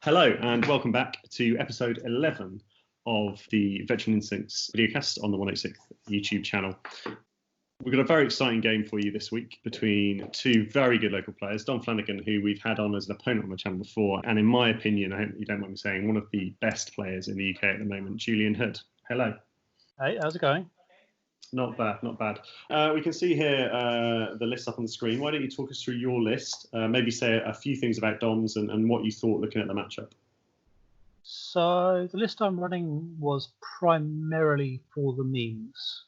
Hello and welcome back to episode 11 of the Veteran Instincts videocast on the 106th YouTube channel. We've got a very exciting game for you this week between two very good local players, Dom Flannigan, who we've had on as an opponent on the channel before, and in my opinion, I hope you don't mind me saying, one of the best players in the UK at the moment, Julian Hood. Hello. Hey, how's it going? Not bad, not bad. We can see here the list up on the screen. Why don't you talk us through your list? Maybe say a few things about Dom's and what you thought looking at the matchup. So the list I'm running was primarily for the memes,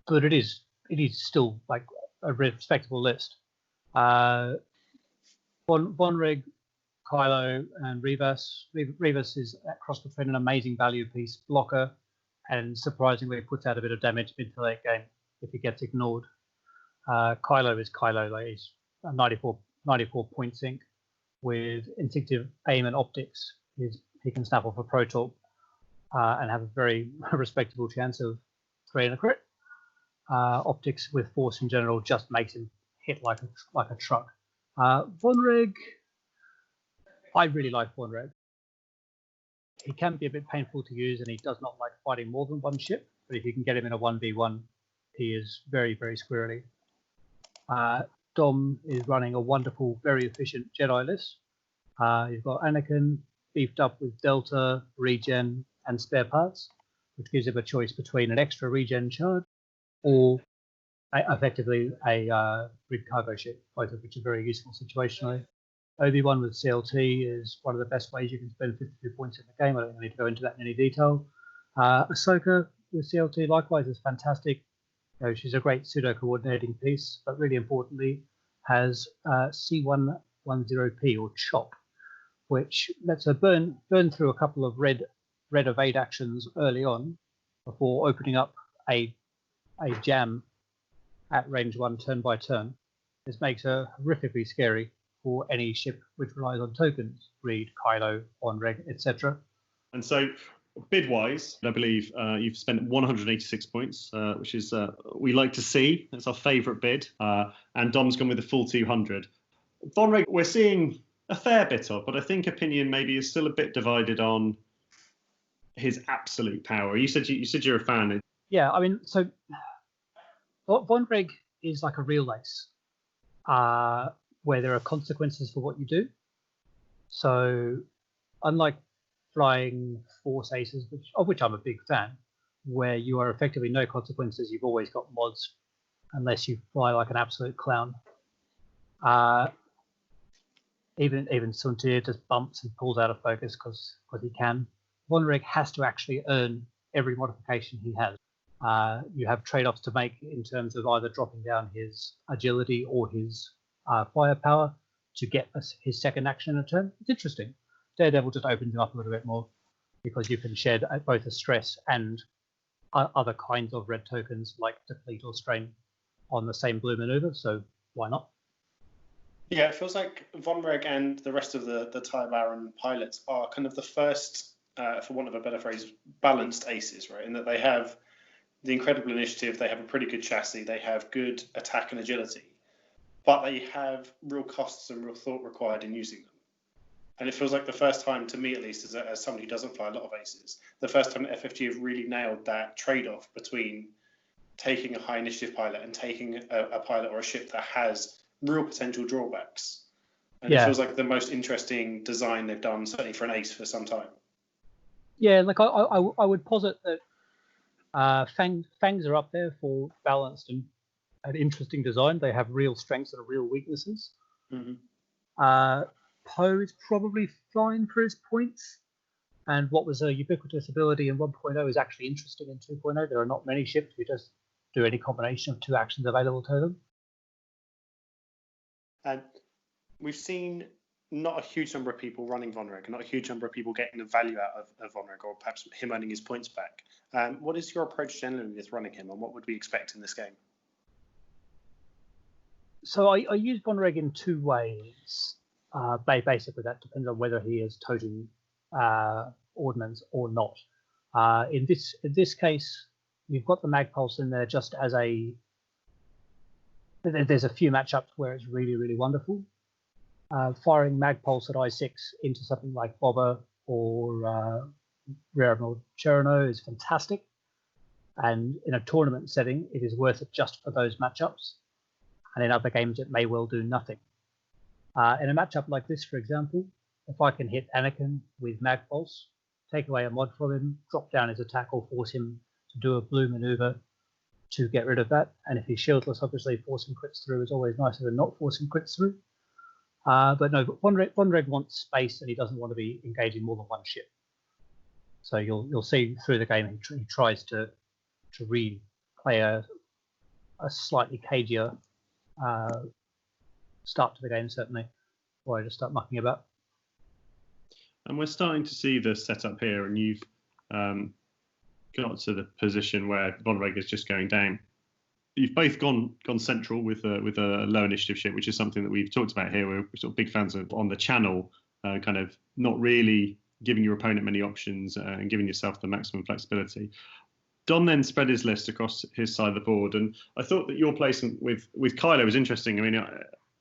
but it is still like a respectable list. Vonreg, Kylo, and Rivas. Rivas is across between an amazing value piece blocker, and surprisingly puts out a bit of damage mid to late game if he gets ignored. Kylo is Kylo, like he's a 94 point sink with instinctive aim and optics. He can snap off a Pro Torp and have a very respectable chance of 3 and a crit. Optics with force in general just makes him hit like a truck. Vonreg, I really like Vonreg. He can be a bit painful to use, and he does not like fighting more than one ship. But if you can get him in a 1v1, he is very, very squirrely. Dom is running a wonderful, very efficient Jedi list. You've got Anakin beefed up with Delta, regen, and spare parts, which gives him a choice between an extra regen charge or effectively a grid cargo ship, both of which are very useful situationally. Obi-Wan with CLT is one of the best ways you can spend 52 points in the game. I don't need to go into that in any detail. Ahsoka with CLT likewise is fantastic. You know, she's a great pseudo-coordinating piece, but really importantly has C110P or CHOP, which lets her burn through a couple of red evade actions early on before opening up a jam at range 1 turn by turn. This makes her horrifically scary for any ship which relies on tokens, read, Kylo, Vonreg, etc. And so, bid-wise, I believe you've spent 186 points, which is we like to see. That's our favourite bid. And Dom's gone with the full 200. Vonreg, we're seeing a fair bit of, but I think opinion maybe is still a bit divided on his absolute power. You said you're a fan. Yeah, I mean, so Vonreg is like a real ace. Where there are consequences for what you do. So, unlike flying Force Aces, of which I'm a big fan, where you are effectively no consequences, you've always got mods, unless you fly like an absolute clown. Even Suntir just bumps and pulls out of focus because he can. Vonreg has to actually earn every modification he has. You have trade-offs to make in terms of either dropping down his agility or his firepower to get his second action in a turn. It's interesting. Daredevil just opens him up a little bit more because you can shed both a stress and other kinds of red tokens like deplete or strain on the same blue maneuver, so why not? Yeah, it feels like Vonreg and the rest of the TIE Baron pilots are kind of the first, for want of a better phrase, balanced aces, right? In that they have the incredible initiative, they have a pretty good chassis, they have good attack and agility, but they have real costs and real thought required in using them. And it feels like the first time, to me at least, as somebody who doesn't fly a lot of aces, the first time that FFG have really nailed that trade-off between taking a high initiative pilot and taking a pilot or a ship that has real potential drawbacks. And It feels like the most interesting design they've done, certainly for an ace, for some time. Yeah, like I would posit that Fangs are up there for balanced and an interesting design. They have real strengths and real weaknesses. Mm-hmm. Poe is probably fine for his points, and what was a ubiquitous ability in 1.0 is actually interesting in 2.0. There are not many ships who just do any combination of two actions available to them. And we've seen not a huge number of people running Vonreg, and not a huge number of people getting the value out of Vonreg, or perhaps him earning his points back. What is your approach generally with running him, and what would we expect in this game? So I use Vonreg in two ways. Basically, that depends on whether he is toting ordnance or not. In this case, you've got the Mag Pulse in there just as a. There's a few matchups where it's really, really wonderful. firing mag pulse at I6 into something like Bobber or Rare Emerald Cherno is fantastic. And in a tournament setting, it is worth it just for those matchups. And in other games, it may well do nothing. In a matchup like this, for example, if I can hit Anakin with mag pulse, take away a mod from him, drop down his attack, or force him to do a blue maneuver to get rid of that. And if he's shieldless, obviously forcing crits through is always nicer than not forcing crits through. But no, Von Reg wants space, and he doesn't want to be engaging more than one ship. So you'll see through the game he tries to really play a slightly cagier start to the game, certainly, or I just start mucking about. And we're starting to see the setup here, and you've got to the position where Von Reg is just going down. You've both gone central with a low initiative ship, which is something that we've talked about here. We're sort of big fans of on the channel, kind of not really giving your opponent many options and giving yourself the maximum flexibility. Dom then spread his list across his side of the board, and I thought that your placement with Kylo was interesting. I mean,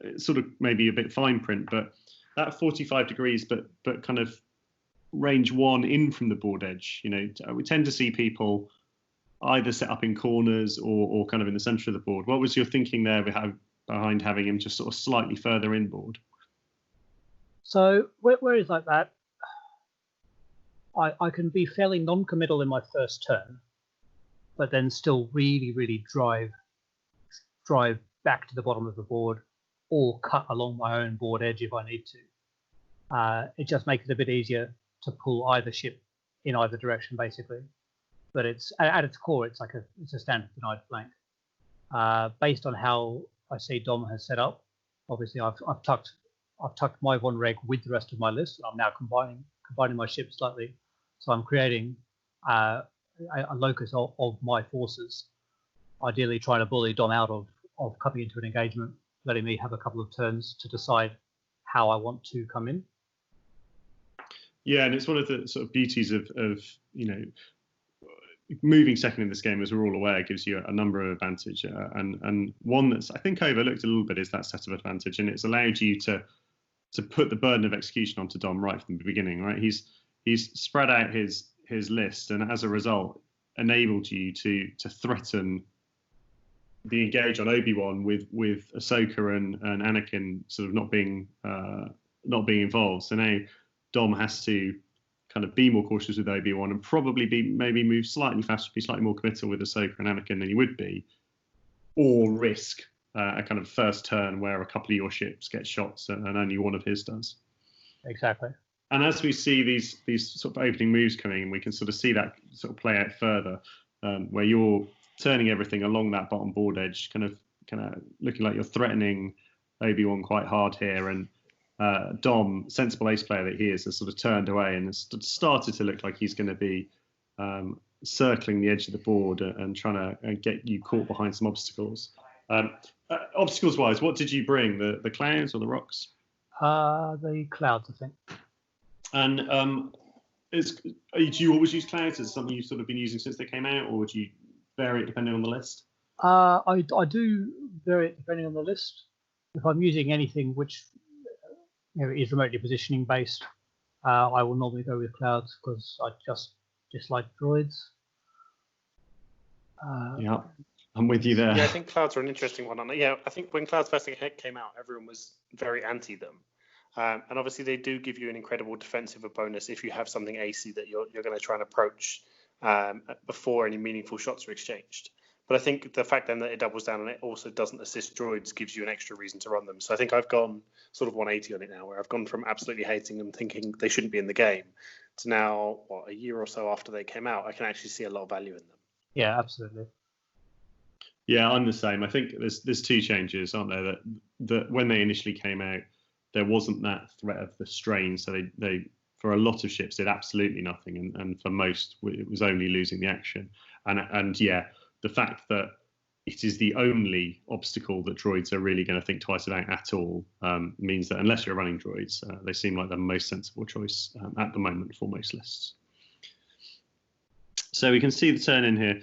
it's sort of maybe a bit fine print, but that 45 degrees, but kind of range 1 in from the board edge. You know, we tend to see people either set up in corners or kind of in the centre of the board. What was your thinking there behind having him just sort of slightly further inboard? So where he's like that, I can be fairly non-committal in my first turn, but then still really, really drive back to the bottom of the board or cut along my own board edge if I need to. It just makes it a bit easier to pull either ship in either direction, basically. But it's at its core, it's a standard denied flank. Based on how I see Dom has set up, obviously I've tucked my Von Reg with the rest of my list, and I'm now combining my ships slightly. So I'm creating a locus of my forces, ideally trying to bully Dom out of coming into an engagement, letting me have a couple of turns to decide how I want to come in. Yeah, and it's one of the sort of beauties of moving second in this game, as we're all aware, gives you a number of advantage, and one that's I think overlooked a little bit is that set of advantage, and it's allowed you to put the burden of execution onto Dom right from the beginning. Right, he's spread out his list, and as a result, enabled you to threaten the engage on Obi-Wan with Ahsoka and Anakin sort of not being involved. So now Dom has to kind of be more cautious with Obi-Wan and probably maybe move slightly faster, be slightly more committal with Ahsoka and Anakin than he would be, or risk a kind of first turn where a couple of your ships get shots and only one of his does. Exactly. And as we see these sort of opening moves coming in, we can sort of see that sort of play out further, where you're turning everything along that bottom board edge, kind of looking like you're threatening Obi-Wan quite hard here, and Dom, sensible ace player that he is, has sort of turned away and has started to look like he's going to be circling the edge of the board and trying to get you caught behind some obstacles. Obstacles-wise, what did you bring? The clouds or the rocks? The clouds, I think. And do you always use clouds? Is it something you've sort of been using since they came out, or would you vary it depending on the list? I do vary it depending on the list. If I'm using anything which is remotely positioning based, I will normally go with clouds because I just dislike droids. Yeah, I'm with you there. Yeah, I think clouds are an interesting one. Yeah, I think when clouds first came out, everyone was very anti them. And obviously they do give you an incredible defensive bonus if you have something AC that you're going to try and approach before any meaningful shots are exchanged. But I think the fact then that it doubles down and it also doesn't assist droids gives you an extra reason to run them. So I think I've gone sort of 180 on it now, where I've gone from absolutely hating them, thinking they shouldn't be in the game, to now, a year or so after they came out, I can actually see a lot of value in them. Yeah, absolutely. Yeah, I'm the same. I think there's two changes, aren't there? That when they initially came out, there wasn't that threat of the strain. So they for a lot of ships did absolutely nothing, and for most it was only losing the action. And yeah, the fact that it is the only obstacle that droids are really going to think twice about at all means that unless you're running droids, they seem like the most sensible choice at the moment for most lists. So we can see the turn in here.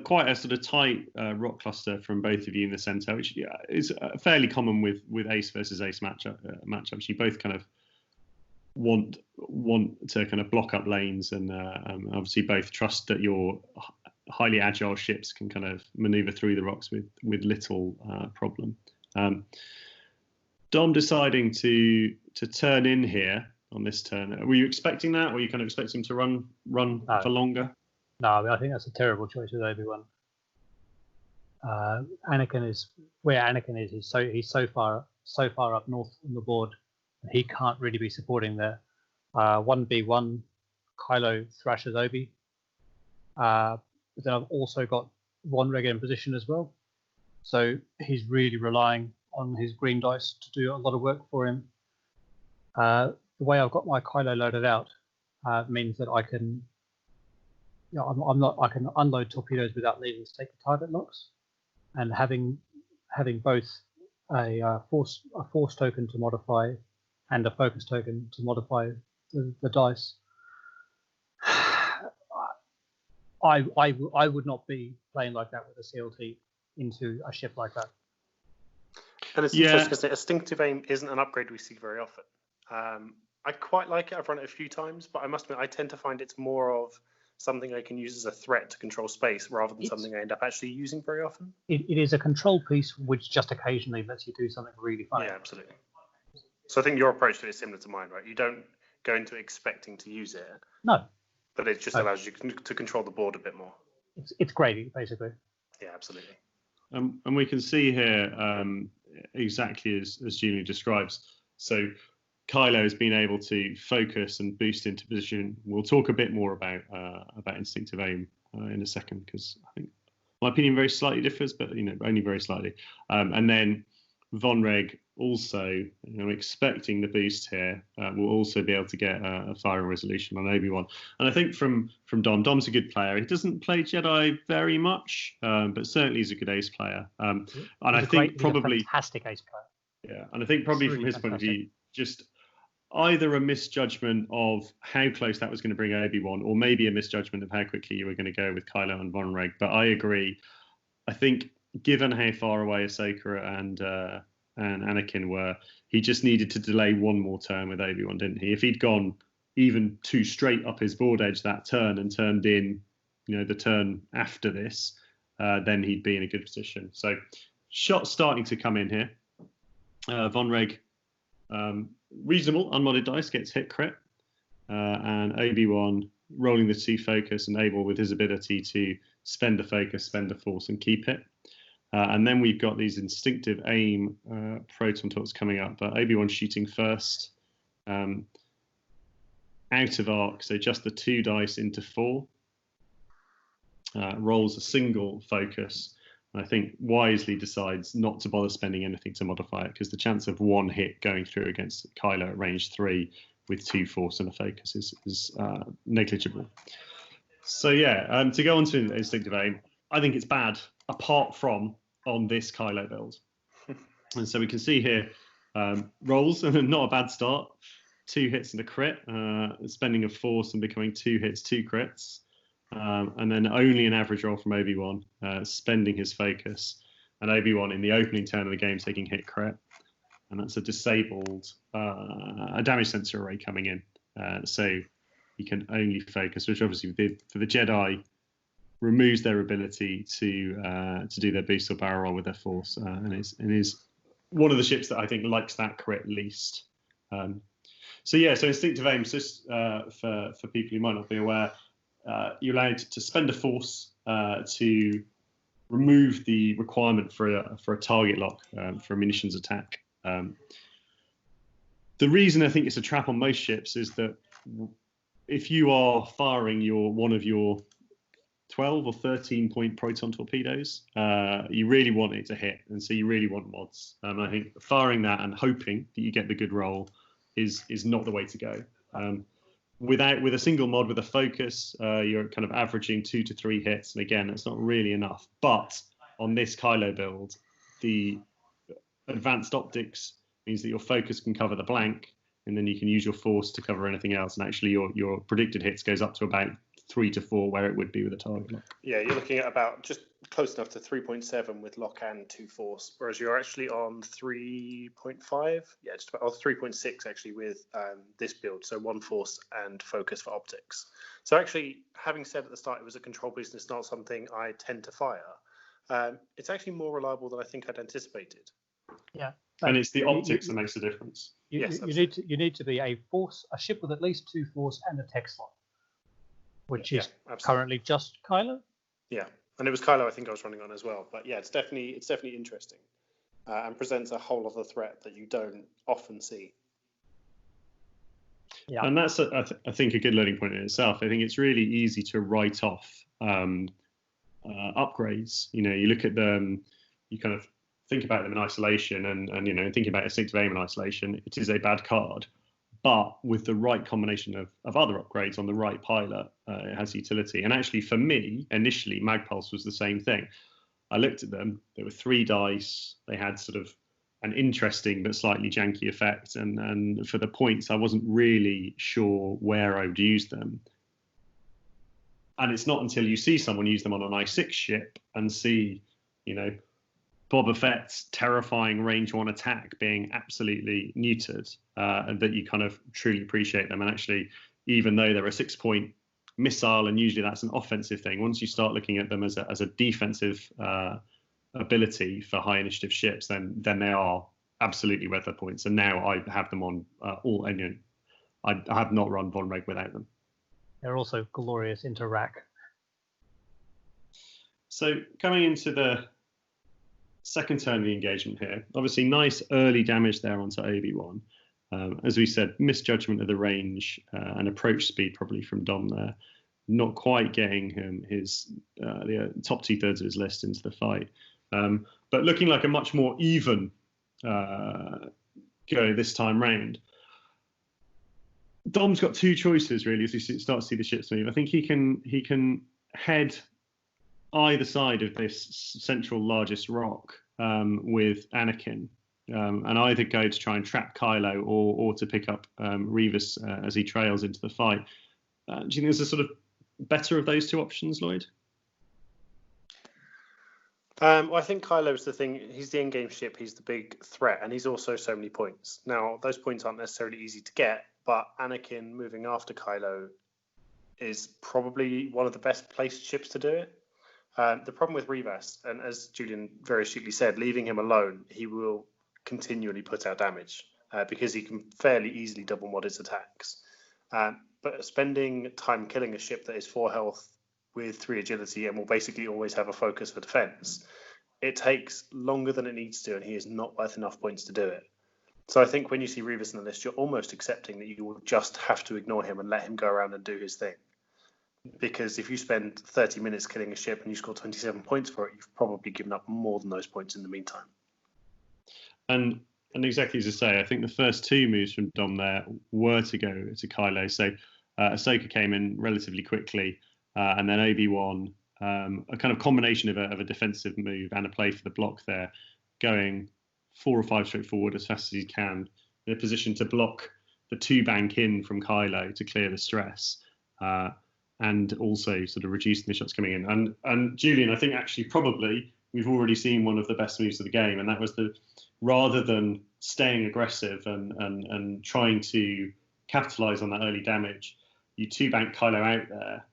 quite a sort of tight rock cluster from both of you in the centre, which is fairly common with ace versus ace matchups. You both kind of want to kind of block up lanes, and obviously both trust that your highly agile ships can kind of maneuver through the rocks with little problem. Dom deciding to turn in here on this turn. Were you expecting that, or were you kind of expecting him to run for longer? No, I mean, I think that's a terrible choice with Obi-Wan. Anakin is where Anakin is. He's so far up north on the board. He can't really be supporting there. 1v1, Kylo thrashes Obi. But then I've also got Vonreg in position as well. So he's really relying on his green dice to do a lot of work for him. The way I've got my Kylo loaded out means that I can, I can unload torpedoes without needing to take the target locks, and having both a force token to modify and a focus token to modify the dice. I would not be playing like that with a CLT into a ship like that. And it's interesting because instinctive aim isn't an upgrade we see very often. I quite like it. I've run it a few times, but I must admit I tend to find it's more of something I can use as a threat to control space rather than something I end up actually using very often. It is a control piece which just occasionally lets you do something really fun. Yeah, absolutely. So I think your approach to it is similar to mine, right? You don't go into expecting to use it. No. But it just allows you to control the board a bit more. It's gravy, basically. Yeah, absolutely. And we can see here exactly as Julian describes. So Kylo has been able to focus and boost into position. We'll talk a bit more about instinctive aim in a second, because I think my opinion very slightly differs, but only very slightly. And then Vonreg also, expecting the boost here, will also be able to get a firing resolution on Obi-Wan. And I think from Dom's a good player. He doesn't play Jedi very much, but certainly he's a good ace player. And I think probably a fantastic ace player. Yeah, and I think probably from his point of view, just either a misjudgment of how close that was going to bring Obi-Wan, or maybe a misjudgment of how quickly you were going to go with Kylo and Vonreg. But I agree. I think given how far away Ahsoka and Anakin were, he just needed to delay one more turn with Obi-Wan, didn't he? If he'd gone even two straight up his board edge that turn and turned in, the turn after this, then he'd be in a good position. So shots starting to come in here. Vonreg, reasonable unmodded dice, gets hit crit, and Obi-Wan rolling the 2 focus and able with his ability to spend the focus, spend the force, and keep it. And then we've got these instinctive aim proton torps coming up. Obi-Wan shooting first, out of arc, so just the 2 dice into 4. Rolls a single focus. And I think wisely decides not to bother spending anything to modify it, because the chance of 1 hit going through against Kylo at range 3 with 2 force and a focus is negligible. So to go on to instinctive aim, I think it's bad, apart from on this Kylo build. And so we can see here, rolls, and not a bad start. 2 hits and a crit, spending a force and becoming 2 hits, 2 crits. And then only an average roll from Obi-Wan, spending his focus. And Obi-Wan in the opening turn of the game taking hit crit. And that's a disabled a damage sensor array coming in. So he can only focus, which obviously for the Jedi removes their ability to do their boost or barrel roll with their force, and is one of the ships that I think likes that crit least. So instinctive aim, just for people who might not be aware, you're allowed to spend a force to remove the requirement for a target lock for a munitions attack. The reason I think it's a trap on most ships is that if you are firing one of your 12 or 13 point proton torpedoes, you really want it to hit, and so you really want mods. And I think firing that and hoping that you get the good roll is not the way to go. With a single mod with a focus, you're kind of averaging 2 to 3 hits, and again, that's not really enough. But on this Kylo build, the advanced optics means that your focus can cover the blank, and then you can use your force to cover anything else, and actually your predicted hits goes up to about 3 to 4 where it would be with a target lock. Yeah, you're looking at about just close enough to 3.7 with lock and 2 force, whereas you're actually on 3.5. Yeah, just about 3.6 actually with this build. So 1 force and focus for optics. So actually, having said at the start it was a control boost and it's not something I tend to fire, it's actually more reliable than I think I'd anticipated. Yeah, and it's the optics that makes the difference. You need to be a ship with at least 2 force and a tech slot, which is currently just Kylo. Yeah, and it was Kylo I think I was running on as well. But yeah, it's definitely interesting and presents a whole other threat that you don't often see. Yeah, and that's I think a good learning point in itself. I think it's really easy to write off upgrades. You know, you look at them, you kind of think about them in isolation, and thinking about instinctive aim in isolation, it is a bad card. But with the right combination of other upgrades on the right pilot, it has utility. And actually, for me, initially, Magpulse was the same thing. I looked at them. There were 3 dice. They had sort of an interesting but slightly janky effect. And for the points, I wasn't really sure where I would use them. And it's not until you see someone use them on an I6 ship and see, Boba Fett's terrifying range 1 attack being absolutely neutered, and that you kind of truly appreciate them. And actually, even though they're a 6-point missile, and usually that's an offensive thing, once you start looking at them as a defensive ability for high initiative ships, then they are absolutely worth their points. And now I have them on all. And I have not run Von Reg without them. They're also glorious into rack. So coming into the second turn of the engagement here, obviously nice early damage there onto Obi-Wan. As we said, misjudgment of the range and approach speed probably from Dom there, not quite getting him the top 2/3 of his list into the fight, but looking like a much more even go this time round. Dom's got 2 choices really as we start to see the ships move. I think he can head either side of this central largest rock with Anakin, and either go to try and trap Kylo or to pick up Revis as he trails into the fight. Do you think there's a sort of better of those 2 options, Lloyd? Well, I think Kylo's the thing. He's the in-game ship. He's the big threat, and he's also so many points. Now, those points aren't necessarily easy to get, but Anakin moving after Kylo is probably one of the best placed ships to do it. The problem with Revis, and as Julian very astutely said, leaving him alone, he will continually put out damage because he can fairly easily double mod his attacks. But spending time killing a ship that is 4 health with 3 agility and will basically always have a focus for defense, it takes longer than it needs to, and he is not worth enough points to do it. So I think when you see Revis in the list, you're almost accepting that you will just have to ignore him and let him go around and do his thing. Because if you spend 30 minutes killing a ship and you score 27 points for it, you've probably given up more than those points in the meantime. And exactly as I say, I think the first 2 moves from Dom there were to go to Kylo. So Ahsoka came in relatively quickly, and then Obi-Wan, a kind of combination of a defensive move and a play for the block there, going 4 or 5 straight forward as fast as he can, in a position to block the 2 bank in from Kylo to clear the stress. And also sort of reducing the shots coming in. And Julian, I think actually probably we've already seen one of the best moves of the game, and that was rather than staying aggressive and trying to capitalise on that early damage, you 2-bank Kylo out there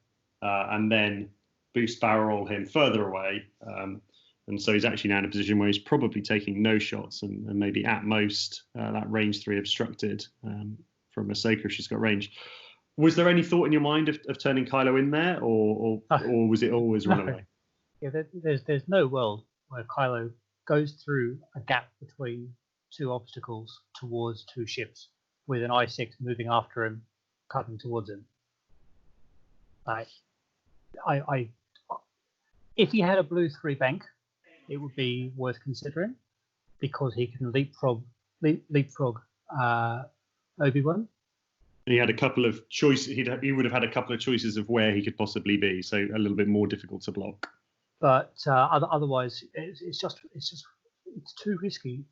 and then boost barrel roll him further away. And so he's actually now in a position where he's probably taking no shots and maybe at most that range 3 obstructed from Ahsoka if she's got range. Was there any thought in your mind of turning Kylo in there, or was it always run away? Yeah, there's no world where Kylo goes through a gap between 2 obstacles towards 2 ships with an I6 moving after him, cutting towards him. If he had a blue 3 bank, it would be worth considering because he can leapfrog Obi-Wan. He had a couple of choices. He would have had a couple of choices of where he could possibly be, so a little bit more difficult to block. But otherwise, it's too risky.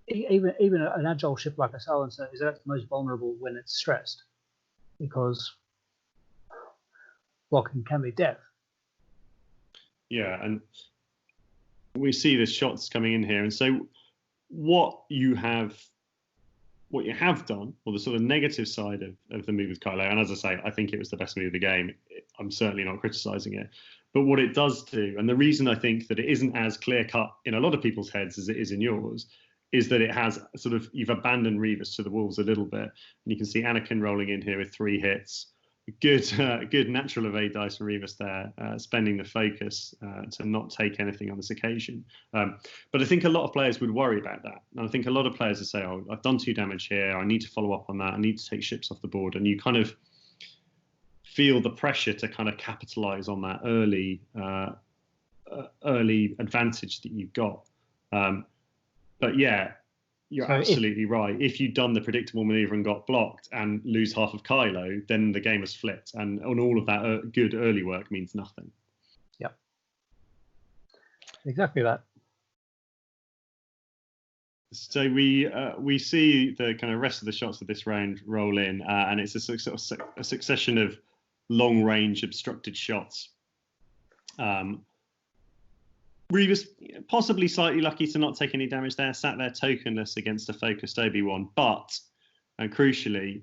Even an agile ship like a Silencer is at its most vulnerable when it's stressed, because blocking can be death. Yeah, and we see the shots coming in here, and so what you have done, or the sort of negative side of the move with Kylo, and as I say, I think it was the best move of the game. I'm certainly not criticising it, but what it does do, and the reason I think that it isn't as clear cut in a lot of people's heads as it is in yours, is that it has sort of, you've abandoned Revis to the wolves a little bit, and you can see Anakin rolling in here with 3 hits. Good natural evade dice from Revis there, spending the focus to not take anything on this occasion. But I think a lot of players would worry about that. And I think a lot of players would say, oh, I've done 2 damage here. I need to follow up on that. I need to take ships off the board. And you kind of feel the pressure to kind of capitalize on that early advantage that you've got. But yeah, you're absolutely right. If you'd done the predictable maneuver and got blocked and lose half of Kylo, then the game has flipped. And all of that good early work means nothing. Yep. Exactly that. So we see the kind of rest of the shots of this round roll in, and it's a succession of long-range obstructed shots. Revis possibly slightly lucky to not take any damage there, sat there tokenless against a focused Obi-Wan, but, and crucially,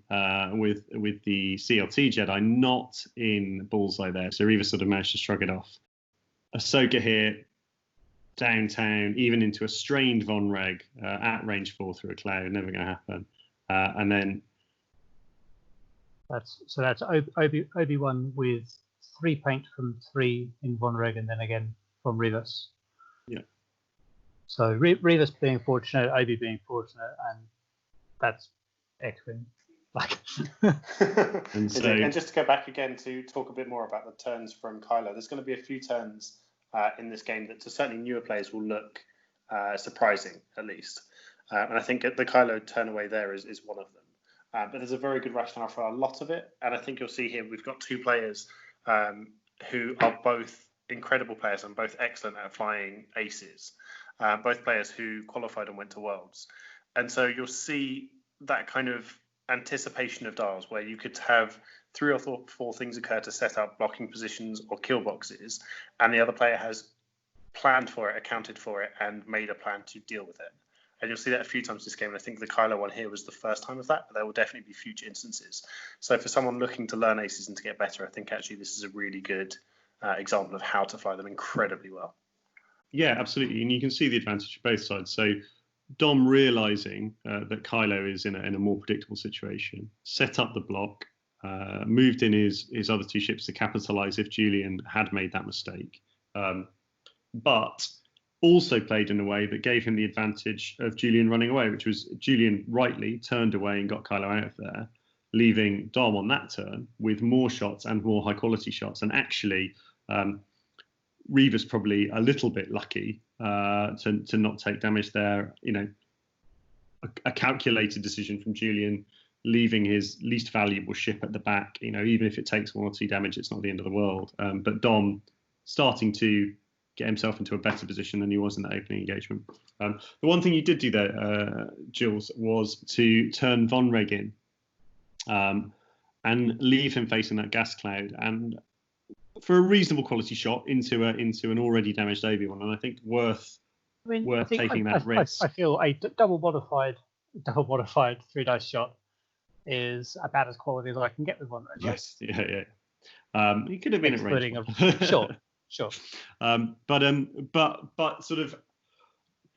with the CLT Jedi not in bullseye there, so Revis sort of managed to shrug it off. Ahsoka here, downtown, even into a strained Von Reg at range 4 through a cloud, never going to happen. And then that's Obi-Wan with 3 paint from 3 in Von Reg, and then again from Revis. Yeah. So Revis being fortunate, Obi being fortunate, and that's X-Wing. And just to go back again to talk a bit more about the turns from Kylo, there's going to be a few turns in this game that to certainly newer players will look surprising, at least. And I think the Kylo turn away there is one of them. But there's a very good rationale for a lot of it. And I think you'll see here we've got 2 players who are both incredible players and both excellent at flying aces. Both players who qualified and went to Worlds. And so you'll see that kind of anticipation of dials where you could have 3 or 4 things occur to set up blocking positions or kill boxes, and the other player has planned for it, accounted for it, and made a plan to deal with it. And you'll see that a few times this game. And I think the Kylo one here was the first time of that, but there will definitely be future instances. So for someone looking to learn aces and to get better, I think actually this is a really good example of how to fly them incredibly well. Yeah, absolutely. And you can see the advantage of both sides. So Dom realizing that Kylo is in a more predictable situation, set up the block, moved in his other 2 ships to capitalize if Julian had made that mistake, but also played in a way that gave him the advantage of Julian running away, which was Julian rightly turned away and got Kylo out of there, leaving Dom on that turn with more shots and more high quality shots. And actually, Revis probably a little bit lucky to not take damage there. You know, a calculated decision from Julian, leaving his least valuable ship at the back. You know, even if it takes 1 or 2 damage, it's not the end of the world. But Dom starting to get himself into a better position than he was in that opening engagement. The one thing you did do there, Jules, was to turn Von Reg in and leave him facing that gas cloud, and for a reasonable quality shot into an already damaged Obi-Wan, and I think worth taking that risk. I feel a double modified 3 dice shot is about as quality as I can get with Von Reg. Yes, yeah. He could have been at range. Sure. But sort of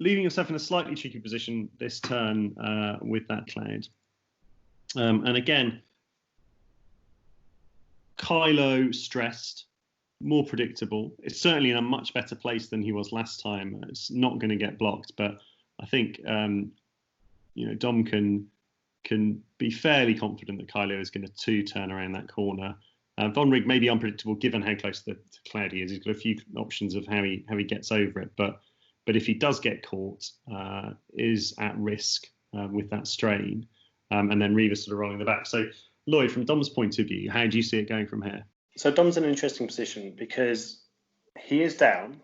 leaving yourself in a slightly tricky position this turn with that cloud. And again, Kylo stressed, more predictable. It's certainly in a much better place than he was last time. It's not going to get blocked, but I think Dom can be fairly confident that Kylo is going to turn around that corner. Von Reg may be unpredictable given how close to cloud he is. He's got a few options of how he gets over it, but if he does get caught, is at risk with that strain, and then Revis sort of rolling the back. So Lloyd, from Dom's point of view, how do you see it going from here? So Dom's in an interesting position because he is down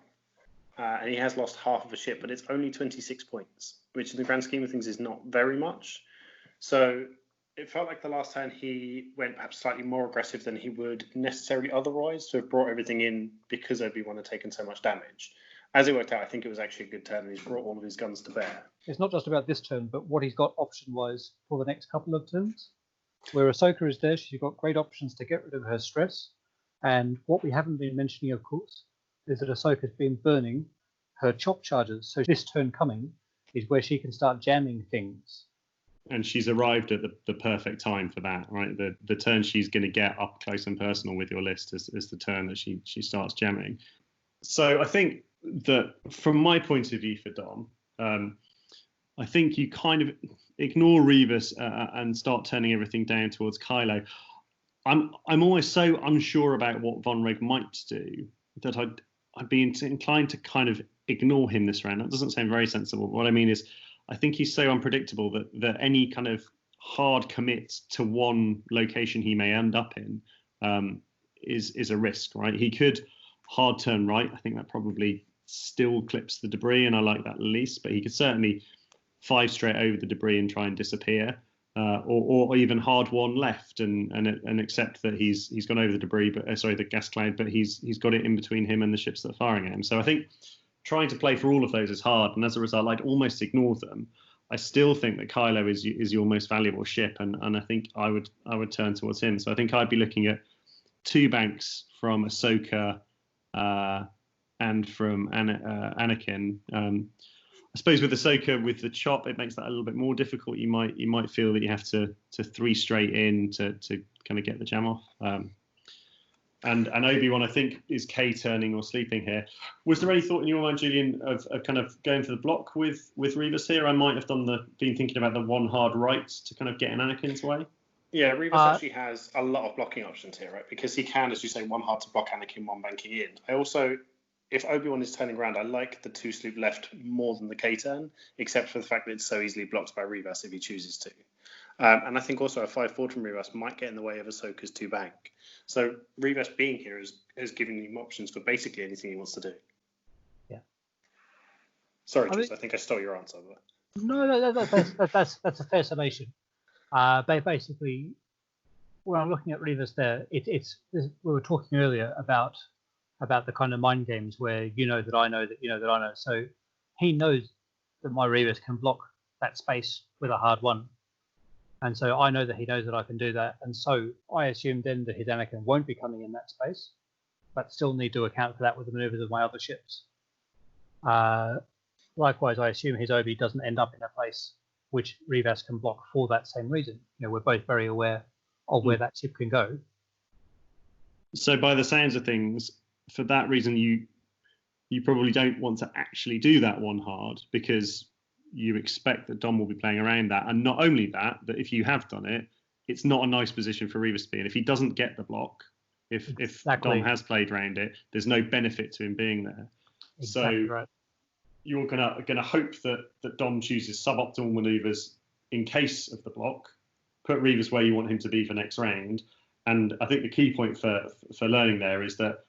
and he has lost half of a ship, but it's only 26 points, which in the grand scheme of things is not very much. So it felt like the last turn he went perhaps slightly more aggressive than he would necessarily otherwise to have brought everything in because Obi-Wan had taken so much damage. As it worked out, I think it was actually a good turn, and he's brought all of his guns to bear. It's not just about this turn, but what he's got option-wise for the next couple of turns. Where Ahsoka is there, she's got great options to get rid of her stress. And what we haven't been mentioning, of course, is that Ahsoka's been burning her chop charges. So this turn coming is where she can start jamming things. And she's arrived at the perfect time for that, right? The turn she's going to get up close and personal with your list is the turn that she starts jamming. So I think that from my point of view for Dom, I think you kind of ignore Revis and start turning everything down towards Kylo. I'm almost so unsure about what Von Reg might do that I'd be inclined to kind of ignore him this round. That doesn't sound very sensible. What I mean is, I think he's so unpredictable that any kind of hard commit to one location he may end up in is a risk, right? He could hard turn right. I think that probably still clips the debris, and I like that least. But he could certainly 5 straight over the debris and try and disappear, or even hard 1 left and accept that he's gone over the debris, but the gas cloud, but he's got it in between him and the ships that are firing at him. So I think trying to play for all of those is hard, and as a result, I'd almost ignore them. I still think that Kylo is your most valuable ship, and I think I would turn towards him. So I think I'd be looking at 2 banks from Ahsoka and from Anakin. I suppose with Ahsoka, with the chop, it makes that a little bit more difficult. You might feel that you have to 3 straight in to kind of get the jam off. And Obi-Wan, I think, is K turning or sleeping here. Was there any thought in your mind, Julian, of kind of going for the block with Revis here? I might have been thinking about the 1 hard right to kind of get in Anakin's way. Yeah, Revis actually has a lot of blocking options here, right? Because he can, as you say, 1 hard to block Anakin, 1 banking in. I also, if Obi-Wan is turning around, I like the 2 sloop left more than the K turn, except for the fact that it's so easily blocked by Revis if he chooses to. And I think also a 5-4 from Revis might get in the way of Ahsoka's 2 bank. So Revis being here has given him options for basically anything he wants to do. Yeah. Sorry, I think I stole your answer. But... No, that's a fair summation. Basically, when I'm looking at Revis there, we were talking earlier about the kind of mind games where you know that I know that you know that I know. So he knows that my Revis can block that space with a hard 1. And so I know that he knows that I can do that. And so I assume then that his Anakin won't be coming in that space, but still need to account for that with the maneuvers of my other ships. Likewise, I assume his Obi doesn't end up in a place which Revis can block for that same reason. You know, we're both very aware of where that ship can go. So by the sounds of things, for that reason, you probably don't want to actually do that 1 hard because you expect that Dom will be playing around that. And not only that if you have done it, it's not a nice position for Revis to be in. If he doesn't get the block, if Dom has played around it, there's no benefit to him being there. Exactly, so right. You're gonna hope that Dom chooses suboptimal maneuvers in case of the block, put Revis where you want him to be for next round. And I think the key point for learning there is that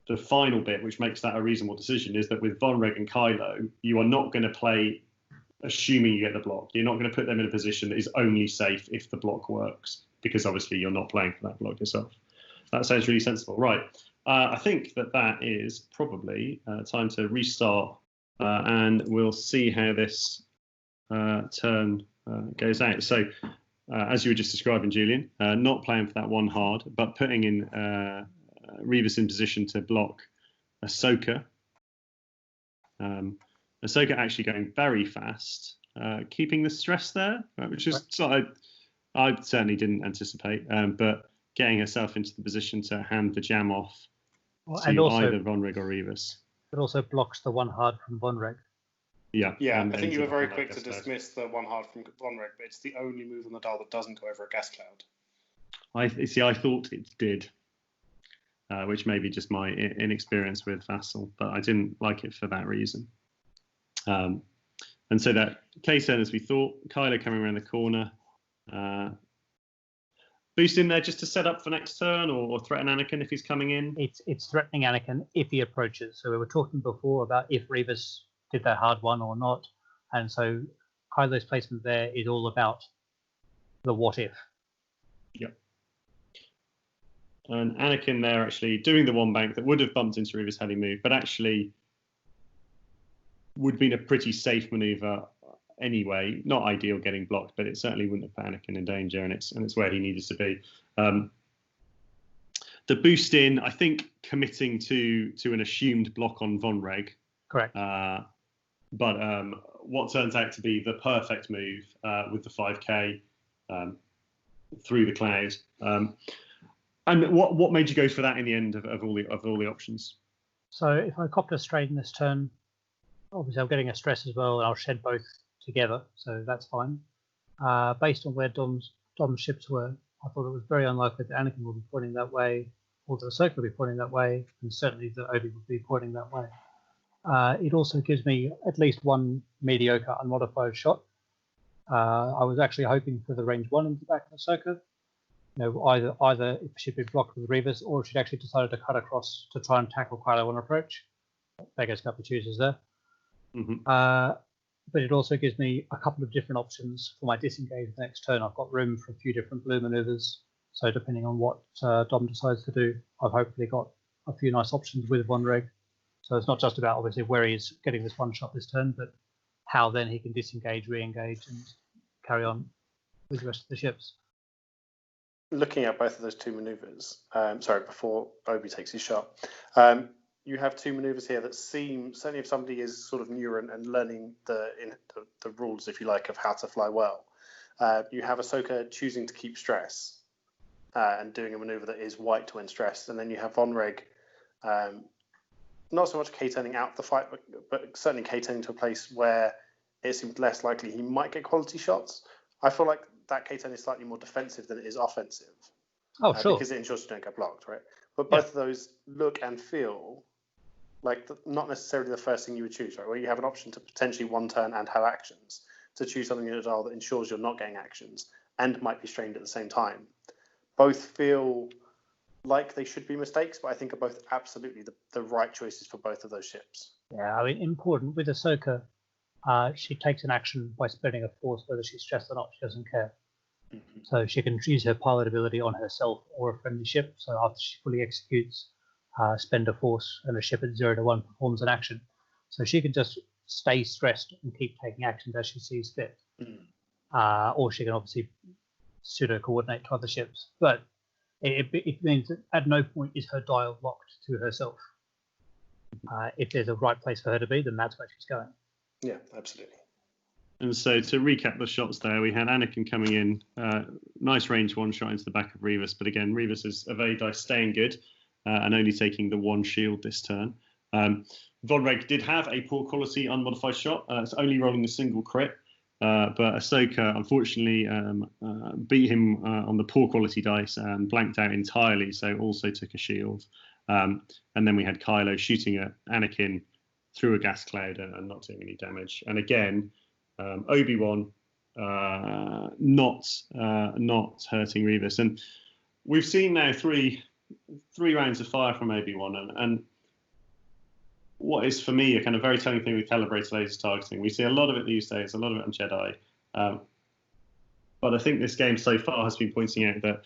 the final bit, which makes that a reasonable decision, is that with Von Reg and Kylo, you are not going to play assuming you get the block. You're not going to put them in a position that is only safe if the block works, because obviously you're not playing for that block yourself. That sounds really sensible. Right. I think that is probably time to restart, and we'll see how this turn goes out. So, as you were just describing, Julian, not playing for that 1 hard, but putting in Revis in position to block Ahsoka. Ahsoka actually going very fast, keeping the stress there, which is I certainly didn't anticipate, but getting herself into the position to hand the jam off to either Von Reg or Revis. It also blocks the 1 hard from Von Reg. Yeah. I think you were very quick to dismiss the 1 hard from Von Reg, but it's the only move on the dial that doesn't go over a gas cloud. I thought it did, which may be just my inexperience with Vassal, but I didn't like it for that reason. And so that K-turn as we thought, Kylo coming around the corner, boost in there just to set up for next turn or threaten Anakin if he's coming in. It's threatening Anakin if he approaches. So we were talking before about if Revis did that hard 1 or not, and so Kylo's placement there is all about the what if. Yep. And Anakin there actually doing the one bank that would have bumped into Revis had he moved, but actually would have been a pretty safe maneuver anyway. Not ideal getting blocked, but it certainly wouldn't have put Anakin in danger, and it's where he needed to be. The boost in, I think, committing to an assumed block on Von Reg. Correct. But what turns out to be the perfect move with the 5k through the cloud. And what made you go for that in the end of all the options? So if I copter straight in this turn, obviously I'm getting a stress as well, and I'll shed both together, so that's fine. Based on where Dom's ships were, I thought it was very unlikely that Anakin would be pointing that way, or that Ahsoka would be pointing that way, and certainly that Obi would be pointing that way. It also gives me at least one mediocre unmodified shot. I was actually hoping for the range 1 in the back of Ahsoka. Either if she'd been blocked with Revis, or she'd actually decided to cut across to try and tackle Kylo on approach. Beggars can't be choosers there. Mm-hmm. But it also gives me a couple of different options for my disengage the next turn. I've got room for a few different blue maneuvers. So depending on what Dom decides to do, I've hopefully got a few nice options with Von Reg. So it's not just about obviously where he's getting this one shot this turn, but how then he can disengage, re-engage, and carry on with the rest of the ships. Looking at both of those two maneuvers, before Obi takes his shot, you have two maneuvers here that seem, certainly if somebody is sort of newer and learning the rules, if you like, of how to fly well, you have Ahsoka choosing to keep stress and doing a maneuver that is white when stressed, and then you have Von Reg not so much K-turning out the fight, but certainly K-turning to a place where it seemed less likely he might get quality shots. I feel like that K-turn is slightly more defensive than it is offensive. Oh, sure. Because it ensures you don't get blocked, right? But both of those look and feel like not necessarily the first thing you would choose, right? Where you have an option to potentially one turn and have actions, to choose something in a dial that ensures you're not getting actions and might be strained at the same time. Both feel like they should be mistakes, but I think are both absolutely the right choices for both of those ships. Yeah, I mean, important with Ahsoka, she takes an action by spending a force, whether she's stressed or not, she doesn't care. Mm-hmm. So she can use her pilot ability on herself or a friendly ship. So after she fully executes, spend a force, and a ship at 0 to 1 performs an action. So she can just stay stressed and keep taking actions as she sees fit. Mm-hmm. Or she can obviously pseudo-coordinate to other ships. But it means that at no point is her dial locked to herself. If there's a right place for her to be, then that's where she's going. Yeah, absolutely. And so to recap the shots there, we had Anakin coming in, nice range one shot into the back of Revis, but again, Revis is evade dice staying good and only taking the one shield this turn. Von Reg did have a poor quality unmodified shot. It's only rolling a single crit, but Ahsoka unfortunately beat him on the poor quality dice and blanked out entirely, so also took a shield. And then we had Kylo shooting at Anakin through a gas cloud and not doing any damage. And again, Obi-Wan not hurting Revis. And we've seen now three rounds of fire from Obi-Wan, and what is for me a kind of very telling thing with calibrated laser targeting. We see a lot of it these days, a lot of it on Jedi. But I think this game so far has been pointing out that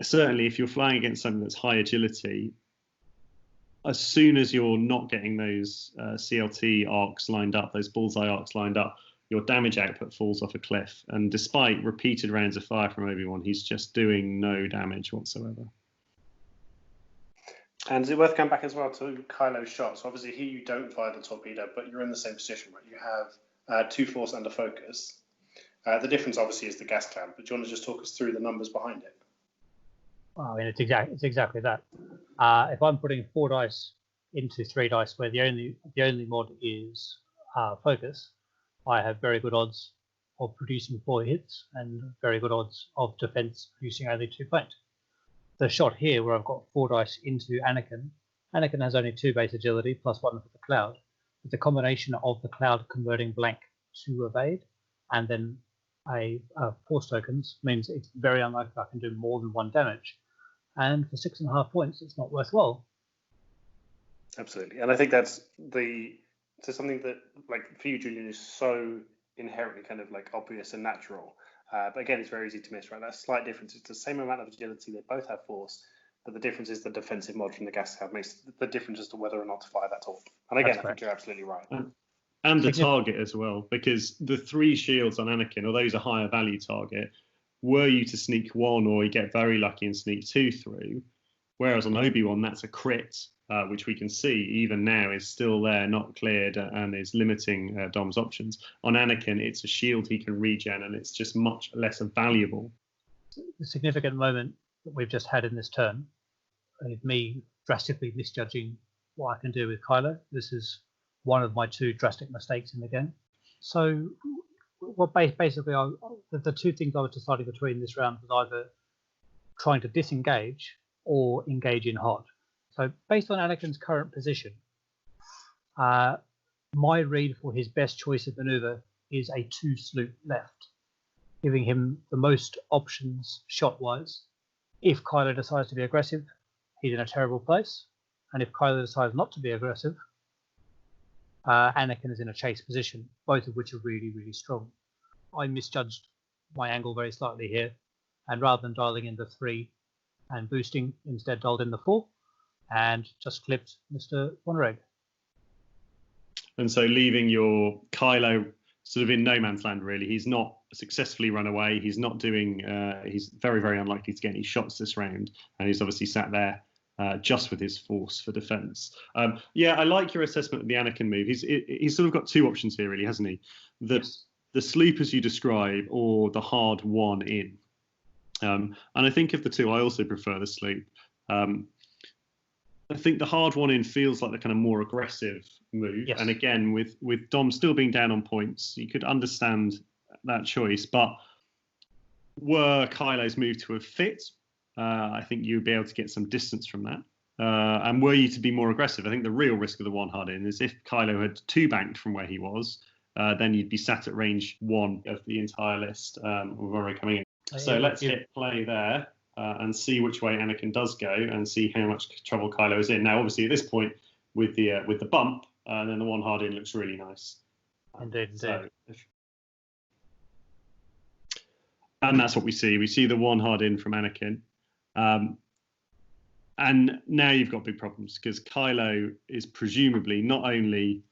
certainly if you're flying against something that's high agility, as soon as you're not getting those CLT arcs lined up, those bullseye arcs lined up, your damage output falls off a cliff. And despite repeated rounds of fire from Obi-Wan, he's just doing no damage whatsoever. And is it worth going back as well to Kylo's shot? So obviously here you don't fire the torpedo, but you're in the same position, right? You have 2 force and a focus. The difference obviously is the gas cloud, but do you want to just talk us through the numbers behind it? Well, I mean, it's exactly that. If I'm putting 4 dice into 3 dice, where the only mod is focus, I have very good odds of producing 4 hits and very good odds of defense producing only 2 feint. The shot here, where I've got 4 dice into Anakin has only 2 base agility plus 1 for the cloud. But the combination of the cloud converting blank to evade and then a force tokens means it's very unlikely I can do more than 1 damage. And for 6.5 points, it's not worthwhile. Absolutely. And I think that's something that, like, for you, Julian, is so inherently kind of like obvious and natural. But again, it's very easy to miss, right? That slight difference. It's the same amount of agility. They both have force, but the difference is the defensive mod from the gas cab makes the difference as to whether or not to fire that torp. And again, I think you're absolutely right. And the target as well, because the 3 shields on Anakin, although he's a higher value target, were you to sneak 1 or you get very lucky and sneak 2 through, whereas on Obi-Wan, that's a crit, which we can see even now is still there, not cleared, and is limiting Dom's options. On Anakin, it's a shield he can regen, and it's just much less valuable. The significant moment that we've just had in this turn is me drastically misjudging what I can do with Kylo. This is one of my 2 drastic mistakes in the game. So, basically, the 2 things I was deciding between this round was either trying to disengage or engage in hot. So, based on Anakin's current position, my read for his best choice of maneuver is a 2 sloop left, giving him the most options shot-wise. If Kylo decides to be aggressive, he's in a terrible place. And if Kylo decides not to be aggressive, Anakin is in a chase position, both of which are really, really strong. I misjudged my angle very slightly here, and rather than dialing in the 3 and boosting, instead dialed in the 4 and just clipped Mr. Vonreg. And so leaving your Kylo sort of in no man's land, really. He's not successfully run away. He's not doing, he's very, very unlikely to get any shots this round. And he's obviously sat there just with his force for defense. Yeah, I like your assessment of the Anakin move. He's sort of got 2 options here, really, hasn't he? The sloop, as you describe, or the hard 1 in. And I think of the 2, I also prefer the sloop. I think the hard 1 in feels like the kind of more aggressive move. Yes. And again, with Dom still being down on points, you could understand that choice. But were Kylo's move to have fit, I think you'd be able to get some distance from that. And were you to be more aggressive, I think the real risk of the 1 hard in is if Kylo had 2 banked from where he was, then you'd be sat at range 1 of the entire list with already coming in. So let's hit play there and see which way Anakin does go and see how much trouble Kylo is in. Now, obviously, at this point, with the bump, then the 1 hard in looks really nice. Indeed. So and that's what we see. We see the 1 hard in from Anakin. And now you've got big problems because Kylo is presumably not only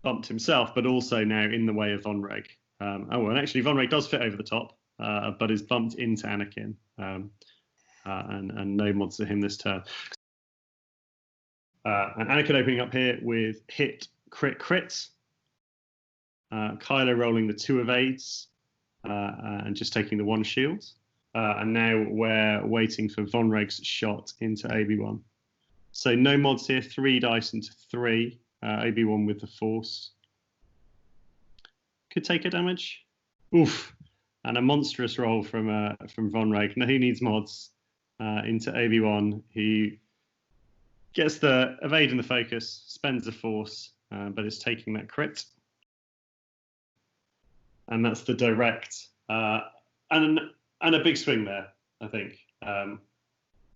bumped himself, but also now in the way of Vonreg. And actually Vonreg does fit over the top, but is bumped into Anakin. And no mods to him this turn. And Anakin opening up here with hit, crit, crits. Kylo rolling the 2 evades and just taking the 1 shield. And now we're waiting for Vonreg's shot into Obi-Wan. So no mods here, 3 dice into 3. Obi-Wan with the Force. Could take a damage. Oof. And a monstrous roll from Vonreg. Now who needs mods? Into Obi-Wan, who gets the evade and the focus, spends the Force, but is taking that crit. And that's the direct. And a big swing there, I think.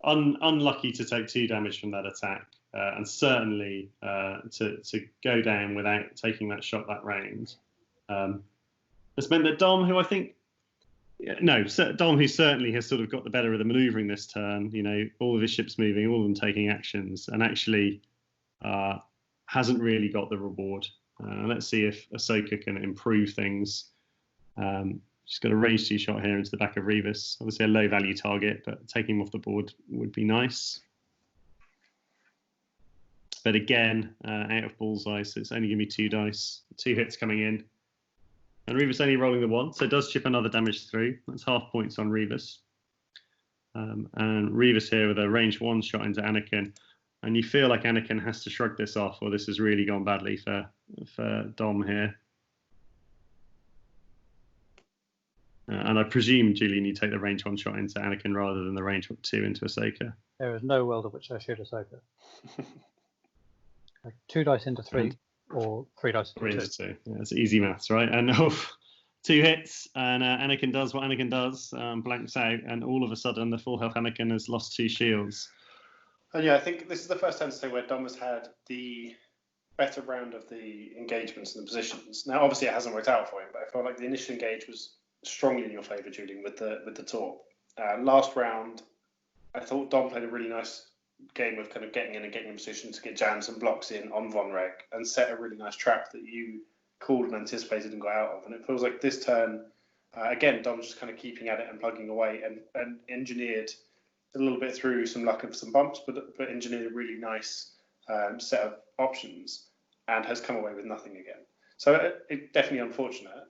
Unlucky to take 2 damage from that attack, and certainly to go down without taking that shot that round. It's meant that Dom, who I think, Dom, who certainly has sort of got the better of the manoeuvring this turn, all of his ships moving, all of them taking actions, and actually hasn't really got the reward. Let's see if Ahsoka can improve things. She's got a range 2 shot here into the back of Revis. Obviously a low value target, but taking him off the board would be nice. But again, out of bullseye, so it's only going to be 2 dice, 2 hits coming in. And Revis only rolling the 1, so it does chip another damage through. That's half points on Revis. And Revis here with a range 1 shot into Anakin. And you feel like Anakin has to shrug this off, or this has really gone badly for Dom here. And I presume, Julian, you take the range 1 shot into Anakin rather than the range 2 into Ahsoka. There is no world in which I shoot Ahsoka. 2 dice into 3, or 3 dice into 2. 3 into 2. Yeah, it's easy maths, right? And 2 hits, and Anakin does what Anakin does, blanks out, and all of a sudden the full health Anakin has lost 2 shields. And yeah, I think this is the first time to say where Dom has had the better round of the engagements and the positions. Now, obviously, it hasn't worked out for him, but I felt like the initial engage was strongly in your favour, Julian, with the Torp. Last round, I thought Dom played a really nice game of kind of getting in and getting in position to get jams and blocks in on Von Reg and set a really nice trap that you called and anticipated and got out of. And it feels like this turn, again, Dom's just kind of keeping at it and plugging away and engineered a little bit through some luck of some bumps, but engineered a really nice set of options and has come away with nothing again. So it's definitely unfortunate,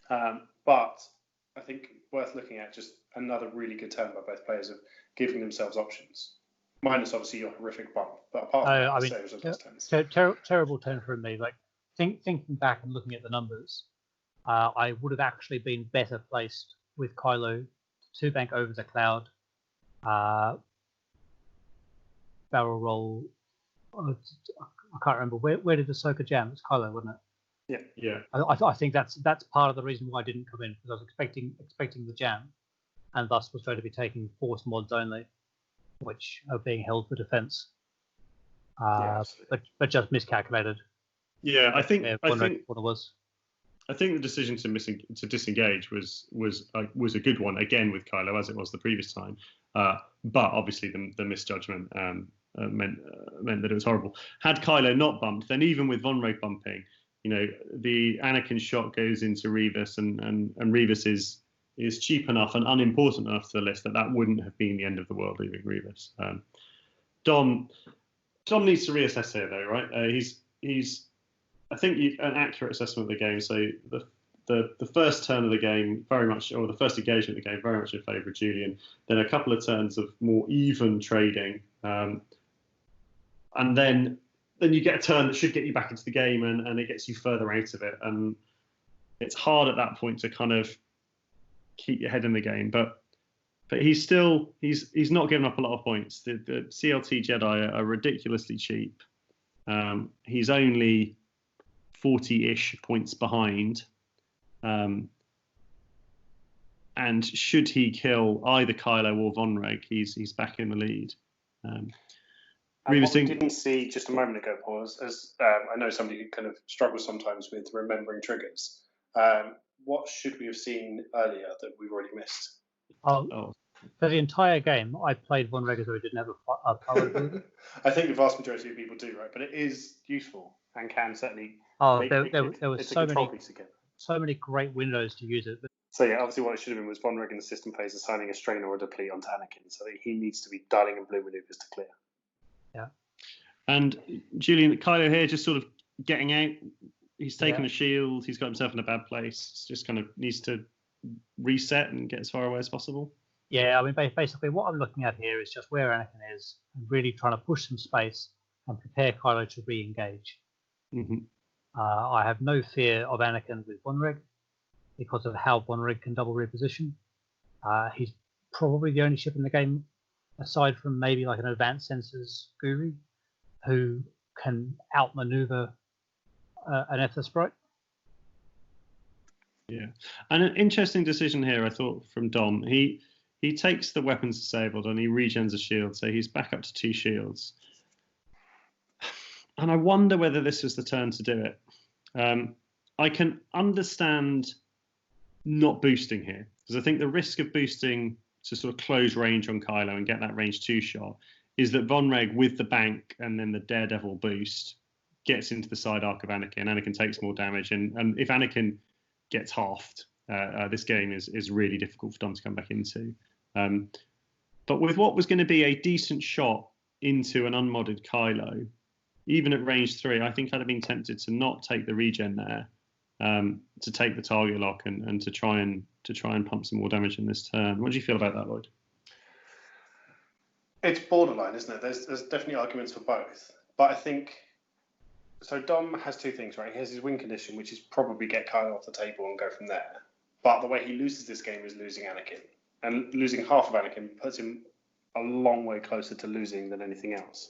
but I think worth looking at, just another really good turn by both players of giving themselves options. Minus obviously your horrific bump, but apart from that, it was terrible turn from me. Like thinking back and looking at the numbers, I would have actually been better placed with Kylo to bank over the cloud, barrel roll. I can't remember where did Ahsoka jam? It's Kylo, wasn't it? Yeah. I think that's part of the reason why I didn't come in, because I was expecting the jam, and thus was going to be taking force mods only, which are being held for defense. But just miscalculated. Yeah, I think what it was. I think the decision to disengage was a good one, again with Kylo, as it was the previous time. But obviously the misjudgment meant that it was horrible. Had Kylo not bumped, then even with Von Reg bumping, the Anakin shot goes into Revis, and Revis is cheap enough and unimportant enough to the list that wouldn't have been the end of the world leaving Revis. Dom needs to reassess here, though, right? He's I think an accurate assessment of the game. So the first turn of the game very much, or the first engagement of the game very much in favour of Julian. Then a couple of turns of more even trading, and then you get a turn that should get you back into the game, and it gets you further out of it. And it's hard at that point to kind of keep your head in the game, but he's not giving up a lot of points. The CLT Jedi are ridiculously cheap. He's only 40-ish points behind, and should he kill either Kylo or Von Reg, he's back in the lead. And what we didn't see just a moment ago, Paul, as I know somebody who kind of struggles sometimes with remembering triggers. What should we have seen earlier that we've already missed? For the entire game, I played Von Reg as though he didn't have a power ability. I think the vast majority of people do, right? But it is useful and can certainly. There were so many great windows to use it. So yeah, obviously what it should have been was Von Reg in the system phase assigning a strain or a deplete onto Anakin, so that he needs to be dialing in blue maneuvers to clear. Yeah. And Julian, Kylo here just sort of getting out. He's taken a shield. He's got himself in a bad place. Just kind of needs to reset and get as far away as possible. Yeah, I mean, basically what I'm looking at here is just where Anakin is, and really trying to push some space and prepare Kylo to re-engage. Mm-hmm. I have no fear of Anakin with Von Reg because of how Von Reg can double reposition. He's probably the only ship in the game, aside from maybe like an advanced sensors guru, who can outmaneuver an Ether Sprite. Yeah, and an interesting decision here, I thought, from Dom. He takes the weapons disabled and he regens a shield, so he's back up to 2 shields. And I wonder whether this was the turn to do it. I can understand not boosting here, because I think the risk of boosting to sort of close range on Kylo and get that range 2 shot is that Von Reg with the bank and then the Daredevil boost gets into the side arc of Anakin. Anakin takes more damage, and if Anakin gets halved, this game is really difficult for Dom to come back into. But with what was going to be a decent shot into an unmodded Kylo, even at range 3, I think I'd have been tempted to not take the regen there, to take the target lock and to try and pump some more damage in this turn. What do you feel about that, Lloyd? It's borderline, isn't it? There's definitely arguments for both, but I think so. Dom has 2 things, right? He has his win condition, which is probably get Kylo off the table and go from there. But the way he loses this game is losing Anakin, and losing half of Anakin puts him a long way closer to losing than anything else.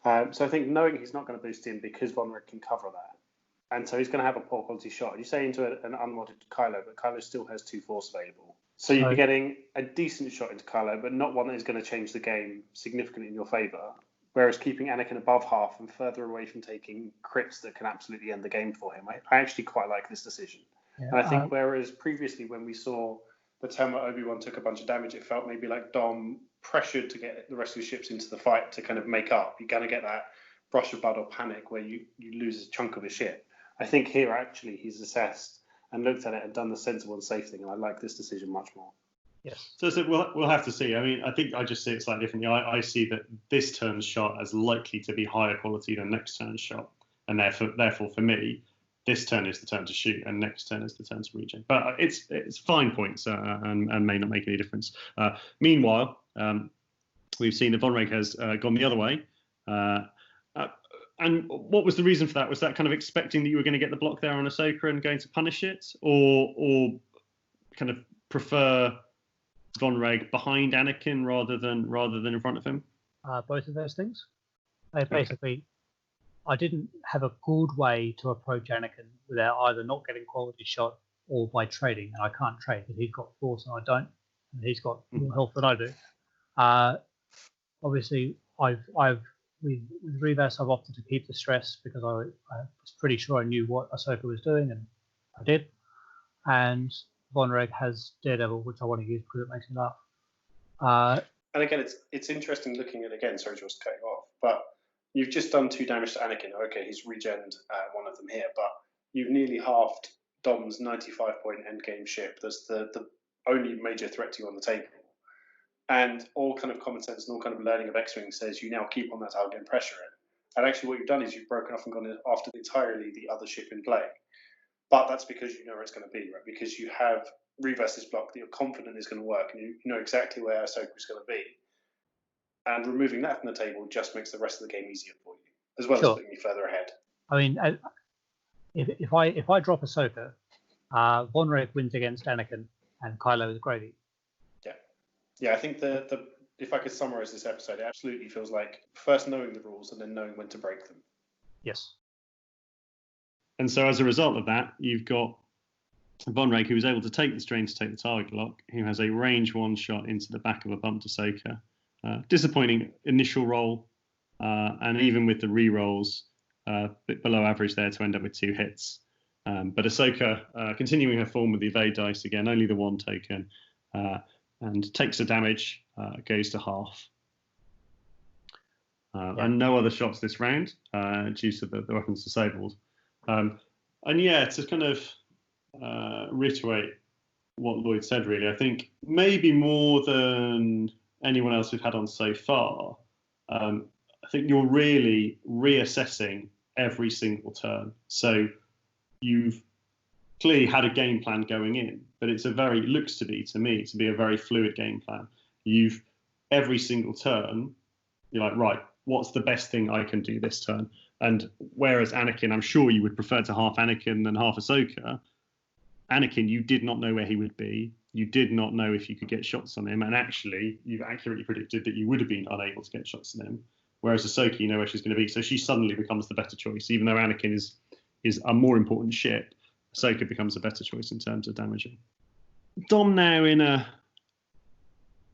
So I think knowing he's not going to boost in because Von Reg can cover that, and so he's going to have a poor quality shot. You say into an unmodded Kylo, but Kylo still has 2 force available. So you'd be getting a decent shot into Kylo, but not one that is going to change the game significantly in your favour. Whereas keeping Anakin above half and further away from taking crits that can absolutely end the game for him, I actually quite like this decision. Yeah, And I think whereas previously when we saw the turn where Obi-Wan took a bunch of damage, it felt maybe like Dom pressured to get the rest of the ships into the fight to kind of make up. You're going to get that brush of blood or panic where you lose a chunk of a ship. I think here actually he's assessed and looked at it and done the sensible and safe thing, and I like this decision much more. yes. So we'll have to see. I mean, I think I just see it slightly differently. I see that this turn's shot as likely to be higher quality than next turn's shot, and therefore for me, this turn is the turn to shoot, and next turn is the turn to regen. But it's fine points and may not make any difference. Meanwhile, we've seen that Vonreg has gone the other way. And what was the reason for that? Was that kind of expecting that you were going to get the block there on Ahsoka and going to punish it, or kind of prefer Vonreg behind Anakin rather than in front of him? Both of those things. Basically, I didn't have a good way to approach Anakin without either not getting quality shot or by trading. And I can't trade because he's got force and I don't, and he's got more health than I do. Obviously, with Reverse, I've opted to keep the stress because I was pretty sure I knew what Ahsoka was doing, and I did. And Vonreg has Daredevil, which I want to use because it makes me laugh. And again, it's interesting looking at, again, sorry just to cut you off, but you've just done 2 damage to Anakin. Okay, he's regened one of them here, but you've nearly halved Dom's 95-point endgame ship. That's the only major threat to you on the table. And all kind of common sense and all kind of learning of X-Wing says you now keep on that target and pressure it. And actually what you've done is you've broken off and gone after entirely the other ship in play. But that's because you know where it's going to be, right? Because you have Reverse's block that you're confident is going to work, and you know exactly where Ahsoka is going to be. And removing that from the table just makes the rest of the game easier for you, as well as putting you further ahead. I mean, if I drop Ahsoka, Vonreg wins against Anakin, and Kylo is gravy. Yeah, I think if I could summarize this episode, it absolutely feels like first knowing the rules and then knowing when to break them. Yes. And so as a result of that, you've got Vonreg, who was able to take the strain to take the target lock, who has a range 1 shot into the back of a bumped Ahsoka. Disappointing initial roll, and even with the re-rolls, a bit below average there to end up with 2 hits. But Ahsoka, continuing her form with the evade dice again, only the 1 taken, and takes the damage, goes to half. And no other shots this round due to the weapons disabled. And yeah, to kind of reiterate what Lloyd said, really, I think maybe more than anyone else we've had on so far, I think you're really reassessing every single turn. So you've clearly had a game plan going in, but looks to me to be a very fluid game plan. Every single turn, you're like, right, what's the best thing I can do this turn? And whereas Anakin, I'm sure you would prefer to half Anakin than half Ahsoka. Anakin, you did not know where he would be. You did not know if you could get shots on him. And actually, you've accurately predicted that you would have been unable to get shots on him. Whereas Ahsoka, you know where she's going to be. So she suddenly becomes the better choice. Even though Anakin is a more important ship, Ahsoka becomes a better choice in terms of damaging. Dom now in a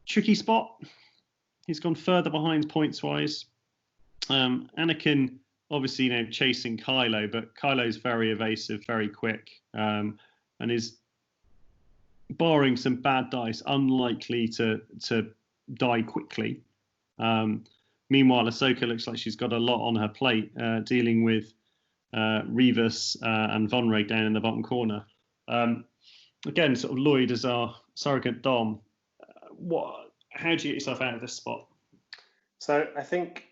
tricky spot. He's gone further behind points-wise. Anakin, obviously, chasing Kylo, but Kylo's very evasive, very quick, and is, barring some bad dice, unlikely to die quickly. Meanwhile, Ahsoka looks like she's got a lot on her plate, dealing with Revis and Vonreg down in the bottom corner. Again, sort of Lloyd as our surrogate Dom. How do you get yourself out of this spot? So I think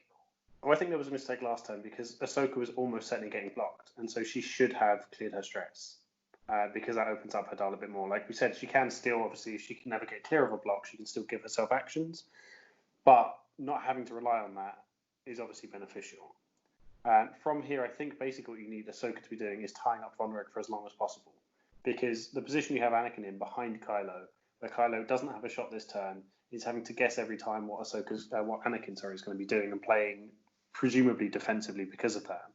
there was a mistake last time because Ahsoka was almost certainly getting blocked, and so she should have cleared her stress because that opens up her dial a bit more. Like we said, she can still, obviously, if she can never get clear of a block, she can still give herself actions, but not having to rely on that is obviously beneficial. From here, I think basically what you need Ahsoka to be doing is tying up Vonreg for as long as possible, because the position you have Anakin in behind Kylo, where Kylo doesn't have a shot this turn, is having to guess every time what Anakin is going to be doing and playing presumably defensively because of that,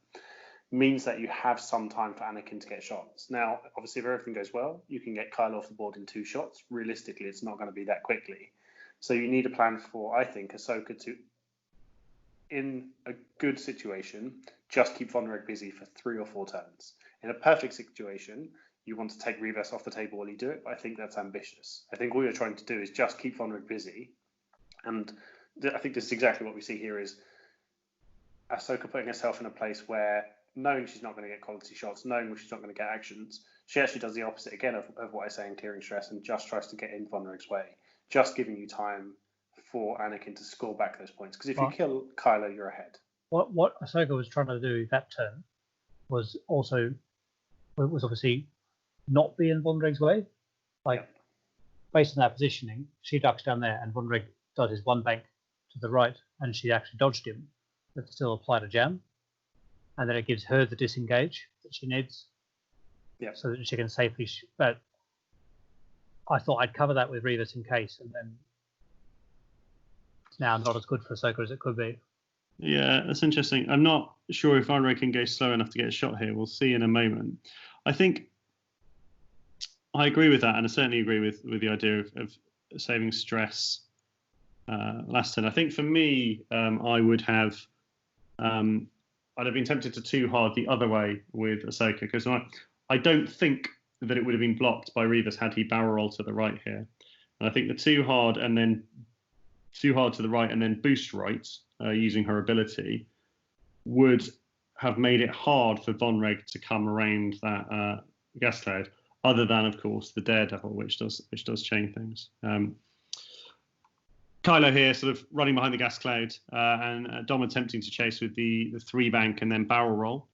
means that you have some time for Anakin to get shots. Now, obviously, if everything goes well, you can get Kylo off the board in 2 shots. Realistically, it's not going to be that quickly. So you need a plan for, I think, Ahsoka to, in a good situation, just keep Vonreg busy for 3 or 4 turns. In a perfect situation, you want to take Reverse off the table while you do it. But I think that's ambitious. I think all you're trying to do is just keep Vonreg busy. And I think this is exactly what we see here is Ahsoka putting herself in a place where, knowing she's not going to get quality shots, knowing she's not going to get actions, she actually does the opposite again of what I say in clearing stress and just tries to get in Vonreg's way, just giving you time for Anakin to score back those points. Because if you kill Kylo, you're ahead. What Ahsoka was trying to do that turn was obviously not be in Vonreg's way. Based on that positioning, she ducks down there and Vonreg does his one bank to the right and she actually dodged him, but still applied a jam. And then it gives her the disengage that she needs, so that she can safely. But I thought I'd cover that with Revis in case, and then it's now not as good for Ahsoka as it could be. Yeah, that's interesting. I'm not sure if Vonreg can go slow enough to get a shot here. We'll see in a moment. I think I agree with that, and I certainly agree with the idea of saving stress last turn. I think for me, I would have. I'd have been tempted to too hard the other way with Ahsoka, because I don't think that it would have been blocked by Revis had he barrel rolled to the right here. And I think the too hard to the right and then boost right using her ability would have made it hard for Vonreg to come around that gas cloud, other than, of course, the Daredevil, which does chain things. Kylo here sort of running behind the gas cloud and Dom attempting to chase with the 3-bank and then barrel roll.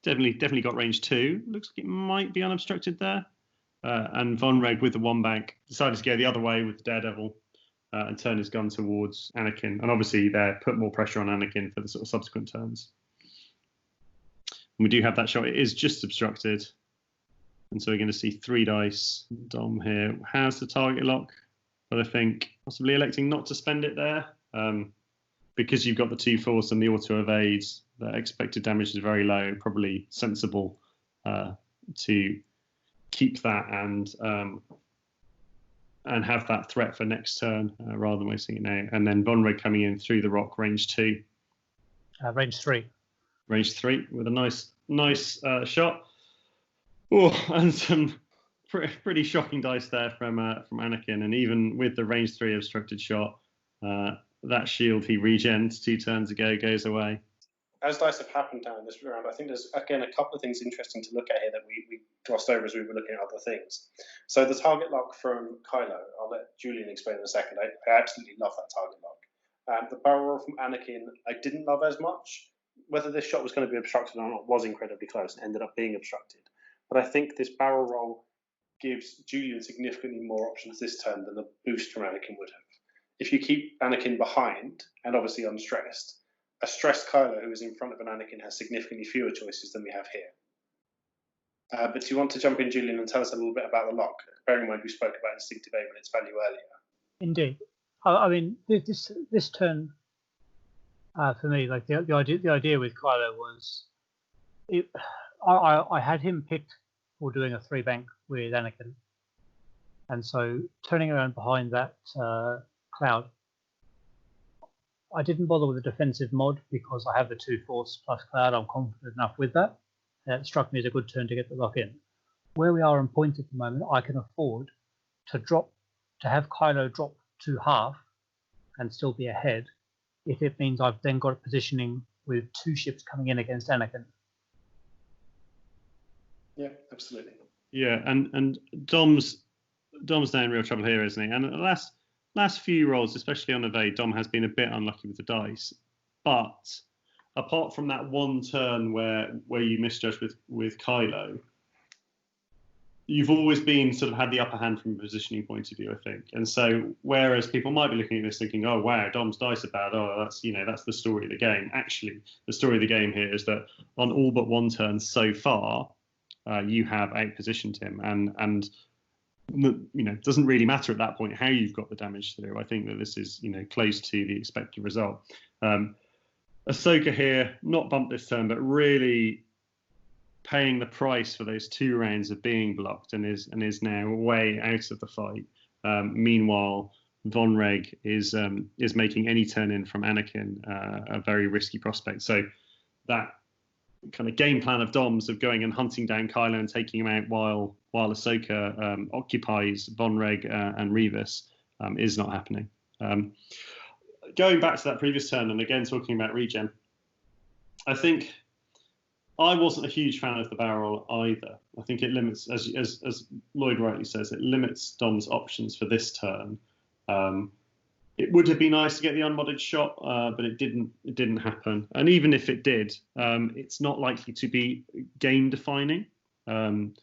Definitely got range 2. Looks like it might be unobstructed there. And Vonreg with the 1-bank decided to go the other way with the Daredevil and turn his gun towards Anakin. And obviously there put more pressure on Anakin for the sort of subsequent turns. And we do have that shot. It is just obstructed. And so we're going to see 3 dice. Dom here has the target lock, but I think possibly electing not to spend it there because you've got the 2 force and the auto evade. The expected damage is very low. Probably sensible to keep that and have that threat for next turn rather than wasting it now. And then Vonreg coming in through the rock, range 2. Range 3. Range 3 with a nice shot. Oh, and some pretty shocking dice there from Anakin. And even with the range 3 obstructed shot, that shield he regens 2 turns ago goes away. As dice have happened down this round, I think there's, again, a couple of things interesting to look at here that we glossed over as we were looking at other things. So the target lock from Kylo, I'll let Julian explain in a second. I absolutely love that target lock. The barrel roll from Anakin, I didn't love as much. Whether this shot was going to be obstructed or not was incredibly close and ended up being obstructed. But I think this barrel roll gives Julian significantly more options this turn than the boost from Anakin would have. If you keep Anakin behind, and obviously unstressed, a stressed Kylo who is in front of an Anakin has significantly fewer choices than we have here. But do you want to jump in, Julian, and tell us a little bit about the lock? Bearing in mind we spoke about instinctive aim and its value earlier. Indeed. I mean, this turn, for me, like the idea with Kylo was, I had him picked for doing a 3-bank with Anakin, and so turning around behind that cloud, I didn't bother with a defensive mod because I have the 2 force plus cloud. I'm confident enough with that. It struck me as a good turn to get the lock in. Where we are on point at the moment, I can afford to have Kylo drop to half and still be ahead if it means I've then got positioning with 2 ships coming in against Anakin. Yeah, absolutely. Yeah, and Dom's now in real trouble here, isn't he? And the last few rolls, especially on evade, Dom has been a bit unlucky with the dice. But apart from that one turn where you misjudged with Kylo, you've always been sort of had the upper hand from a positioning point of view, I think. And so whereas people might be looking at this thinking, oh wow, Dom's dice are bad, that's the story of the game. Actually, the story of the game here is that on all but one turn so far, you have outpositioned him, and doesn't really matter at that point how you've got the damage through. I think that this is close to the expected result. Ahsoka here, not bumped this turn, but really paying the price for those 2 rounds of being blocked and is now way out of the fight. Meanwhile, Vonreg is making any turn in from Anakin a very risky prospect. So that kind of game plan of Dom's of going and hunting down Kylo and taking him out while Ahsoka occupies Vonreg and Revis is not happening. Going back to that previous turn and again talking about regen, I think I wasn't a huge fan of the barrel roll either. I think it limits, as Lloyd rightly says, it limits Dom's options for this turn. It would have been nice to get the unmodded shot, but it didn't happen. And even if it did, it's not likely to be game defining. And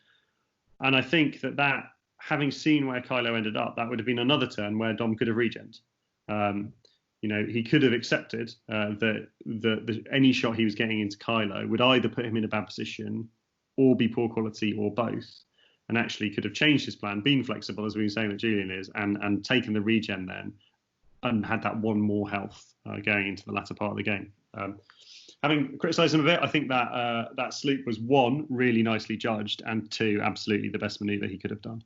I think that having seen where Kylo ended up, that would have been another turn where Dom could have regened. He could have accepted that any shot he was getting into Kylo would either put him in a bad position or be poor quality or both, and actually could have changed his plan, been flexible, as we were saying that Julian is, and taken the regen then, and had that one more health going into the latter part of the game. Having criticised him a bit, I think that sloop was, one, really nicely judged, and two, absolutely the best manoeuvre he could have done.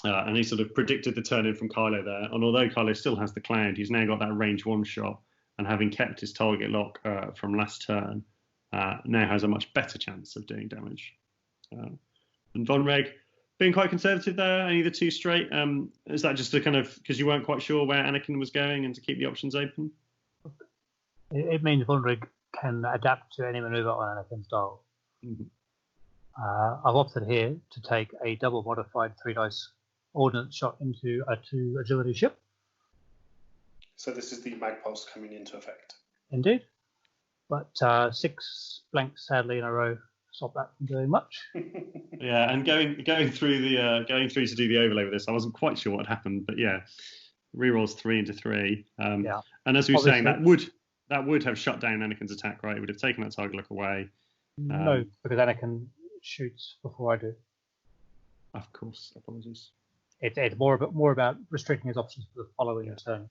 And he sort of predicted the turn in from Kylo there. And although Kylo still has the cloud, he's now got that range one shot. And having kept his target lock from last turn, now has a much better chance of doing damage. And Vonreg being quite conservative there, only the 2 straight. Is that just a kind of because you weren't quite sure where Anakin was going and to keep the options open? It means Vonreg can adapt to any maneuver on Anakin's dial. I've opted here to take a double modified 3 dice ordnance shot into a 2 agility ship. So this is the mag pulse coming into effect. Indeed. But 6 blanks sadly in a row stop that from doing much. Yeah, and going through to do the overlay with this, I wasn't quite sure what happened, but yeah, rerolls 3 into 3. Yeah. And as we were saying, that would have shut down Anakin's attack, right? It would have taken that target lock away. No, because Anakin shoots before I do. Of course, apologies. It's more about restricting his options for the following turn.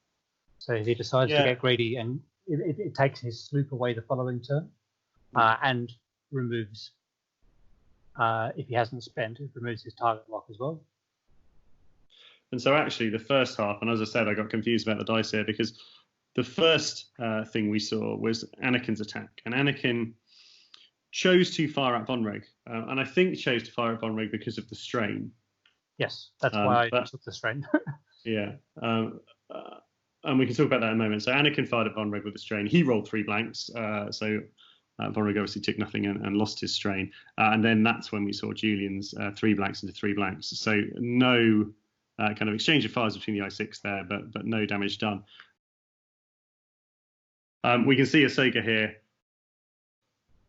So if he decides to get greedy, and it takes his sloop away the following turn, and removes, if he hasn't spent, it removes his target lock as well. And so actually the first half, and as I said, I got confused about the dice here because the first thing we saw was Anakin's attack, and Anakin chose to fire at Vonreg, and I think chose to fire at Vonreg because of the strain. Yes, that's why I took the strain. Yeah, and we can talk about that in a moment. So Anakin fired at Vonreg with the strain. He rolled 3 blanks, so Vonreg obviously took nothing and lost his strain. And then that's when we saw Julian's 3 blanks into 3 blanks. So no kind of exchange of fires between the I6 there, but no damage done. We can see Ahsoka here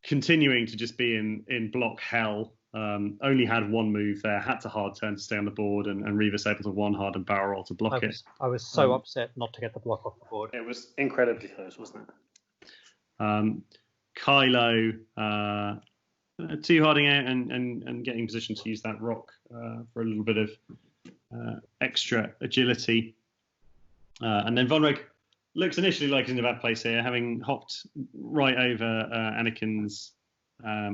continuing to just be in block hell. Only had 1 move there, had to hard turn to stay on the board, and Revis able to 1 hard and barrel roll to block it. I was so upset not to get the block off the board. It was incredibly close, wasn't it? Kylo 2 harding out and getting in position to use that rock for a little bit of extra agility. And then Vonreg looks initially like he's in a bad place here, having hopped right over Anakin's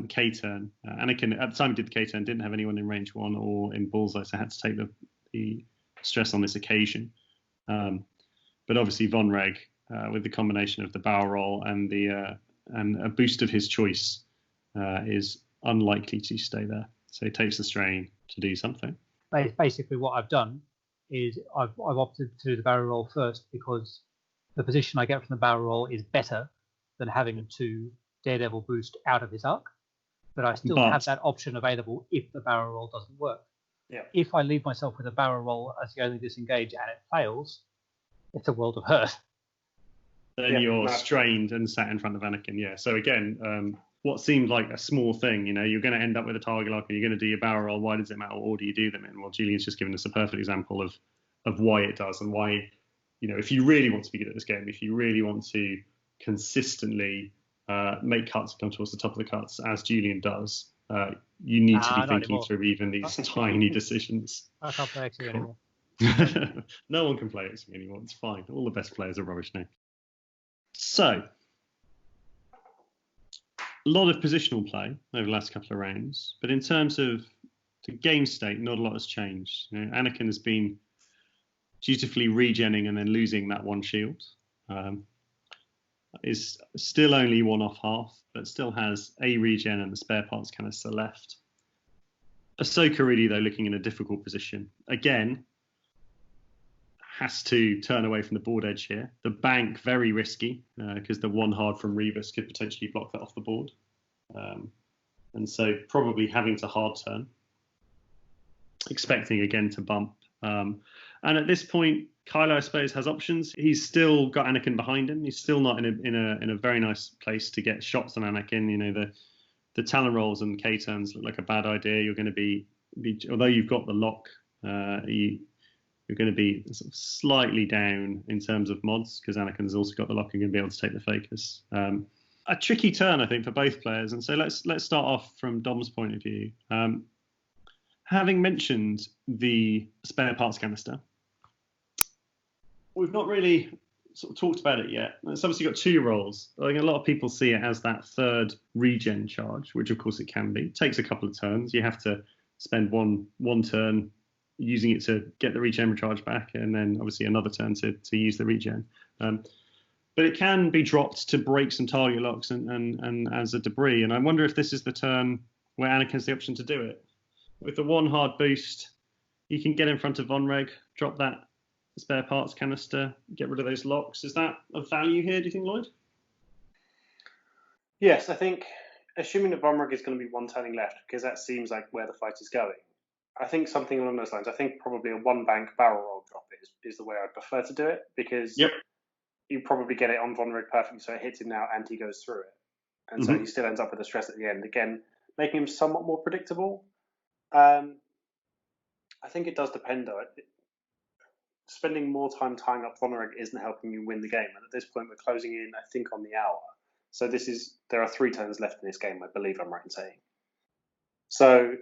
K-turn. Anakin, at the time he did the K-turn, didn't have anyone in range 1 or in bullseye, so had to take the stress on this occasion. But obviously Vonreg, with the combination of the barrel roll and a boost of his choice, is unlikely to stay there. So he takes the strain to do something. Basically what I've done is I've opted to do the barrel roll first because the position I get from the barrel roll is better than having to Daredevil boost out of his arc, but I still have that option available if the barrel roll doesn't work. Yeah. If I leave myself with a barrel roll as the only disengage and it fails, it's a world of hurt. Then you're strained and sat in front of Anakin. Yeah. So again, what seemed like a small thing, you're going to end up with a target lock and you're going to do your barrel roll. Why does it matter what order you do them in? Well, Julian's just given us a perfect example of why it does and why, if you really want to be good at this game, if you really want to consistently make cuts and come towards the top of the cuts, as Julian does, you need to be thinking through even these tiny decisions. I can't play XP anymore. No one can play XP anymore. It's fine. All the best players are rubbish now. So, a lot of positional play over the last couple of rounds, but in terms of the game state, not a lot has changed. Anakin has been dutifully regenning and then losing that 1 shield. is still only one off half, but still has a regen and the spare parts canister left. Ahsoka really, though, looking in a difficult position. Again, has to turn away from the board edge here. The bank, very risky, because the one hard from Revis could potentially block that off the board. And so probably having to hard turn. Expecting again to bump. And at this point, Kylo, I suppose, has options. He's still got Anakin behind him. He's still not in a very nice place to get shots on Anakin. You know, the talon rolls and K-turns look like a bad idea. You're going to be although you've got the lock, you're going to be sort of slightly down in terms of mods because Anakin's also got the lock and going to be able to take the focus. A tricky turn, I think, for both players. And so let's start off from Dom's point of view. Having mentioned the spare parts canister, we've not really sort of talked about it yet. It's obviously got two roles. I think a lot of people see it as that third regen charge, which of course it can be. It takes a couple of turns. You have to spend one turn using it to get the regen charge back, and then obviously another turn to use the regen. But it can be dropped to break some target locks and as a debris. And I wonder if this is the turn where Anakin has the option to do it. With the one hard boost, you can get in front of Von Reg, drop that spare parts canister, get rid of those locks. Is that of value here, do you think, Lloyd? Yes, I think, assuming that Von Reg is going to be one turning left, because that seems like where the fight is going, I think something along those lines. I think probably a one bank barrel roll drop is the way I'd prefer to do it, because you probably get it on Von Reg perfectly, so it hits him now and he goes through it. And so he still ends up with the stress at the end. Again, making him somewhat more predictable. I think it does depend, though. Spending more time tying up Von Reg isn't helping you win the game. And at this point, we're closing in, I think, on the hour. So there are 3 turns left in this game, I believe I'm right in saying. So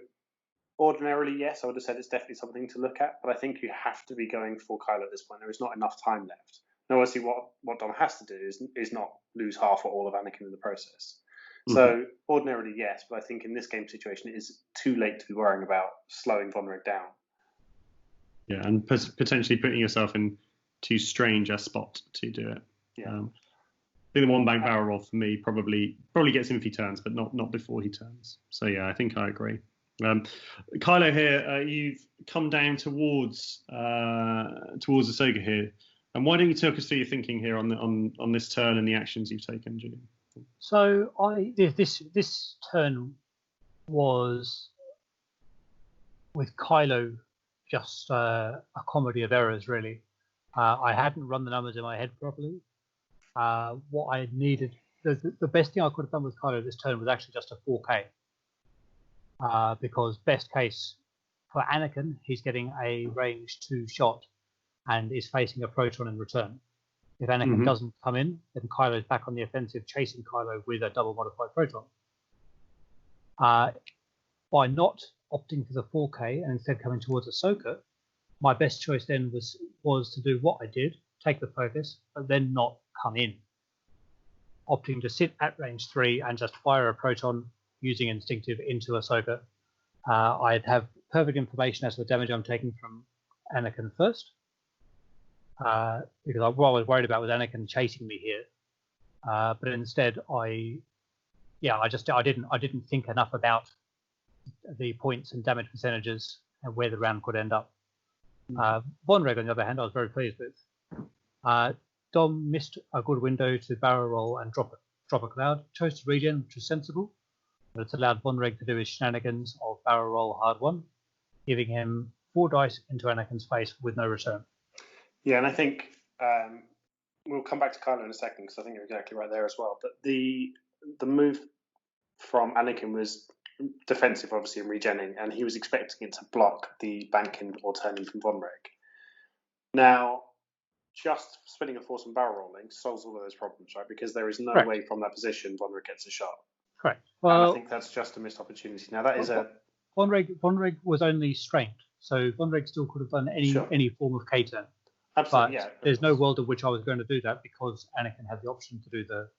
ordinarily, yes, I would have said it's definitely something to look at. But I think you have to be going for Kylo at this point. There is not enough time left. Now, obviously, what Dom has to do is not lose half or all of Anakin in the process. So ordinarily, yes, but I think in this game situation, it is too late to be worrying about slowing Von Reg down. Yeah, and potentially putting yourself in too strange a spot to do it. Yeah. I think the one bank barrel roll for me probably gets him if he turns, but not before he turns. So yeah, I think I agree. Kylo here, you've come down towards Ahsoka here, and why don't you talk us through your thinking here on this turn and the actions you've taken, Julian? So this turn was with Kylo just a comedy of errors, really. I hadn't run the numbers in my head properly. What I needed, the best thing I could have done with Kylo this turn was actually just a 4K. Because best case for Anakin, he's getting a range 2 shot and is facing a proton in return. If Anakin doesn't come in, then Kylo's back on the offensive, chasing Kylo with a double modified proton. By not opting for the 4K and instead coming towards Ahsoka, my best choice then was to do what I did, take the focus, but then not come in. Opting to sit at range 3 and just fire a proton using instinctive into Ahsoka. I'd have perfect information as to the damage I'm taking from Anakin first. Because what I was worried about was Anakin chasing me here, but instead I didn't think enough about the points and damage percentages and where the round could end up. Von Reg, on the other hand, I was very pleased with. Dom missed a good window to barrel roll and drop a cloud. Chose to regen, which was sensible, but it's allowed Von Reg to do his shenanigans of barrel roll hard 1, giving him 4 dice into Anakin's face with no return. Yeah, and I think we'll come back to Kylo in a second because I think you're exactly right there as well. But the move from Anakin was defensive, obviously, and regenning, and he was expecting it to block the banking or turning from Von Reg. Now, just spinning a force and barrel rolling solves all of those problems, right? Because there is no way from that position Von Reg gets a shot. Correct. Well, and I think that's just a missed opportunity. Now, that is Von Reg was only strained, so Von Reg still could have done any form of K-turn. Absolutely, but there's no world in which I was going to do that because Anakin had the option to do the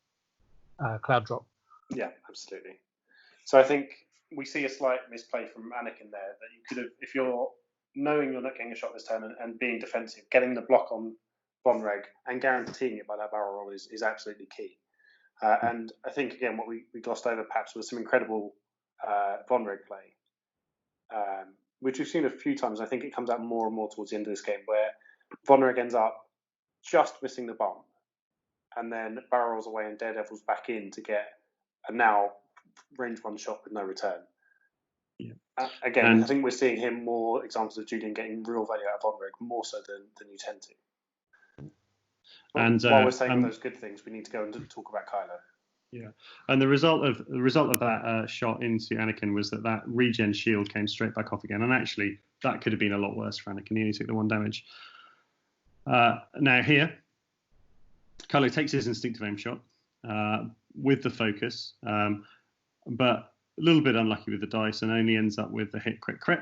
cloud drop. Yeah, absolutely. So I think we see a slight misplay from Anakin there that you could have, if you're knowing you're not getting a shot this turn and being defensive, getting the block on Vonreg and guaranteeing it by that barrel roll is absolutely key. And I think, again, what we glossed over perhaps was some incredible Vonreg play, which we've seen a few times. I think it comes out more and more towards the end of this game, where Vonreg ends up just missing the bomb and then barrels away and Daredevil's back in to get a now range one shot with no return. Yeah. Again, I think we're seeing him more examples of Julian getting real value out of Vonreg more so than you tend to. And while we're saying those good things, we need to go and talk about Kylo. Yeah, and the result of that shot into Anakin was that regen shield came straight back off again, and actually that could have been a lot worse for Anakin. He only took the 1 damage. Now here, Kylo takes his instinctive aim shot with the focus, but a little bit unlucky with the dice, and only ends up with the hit crit.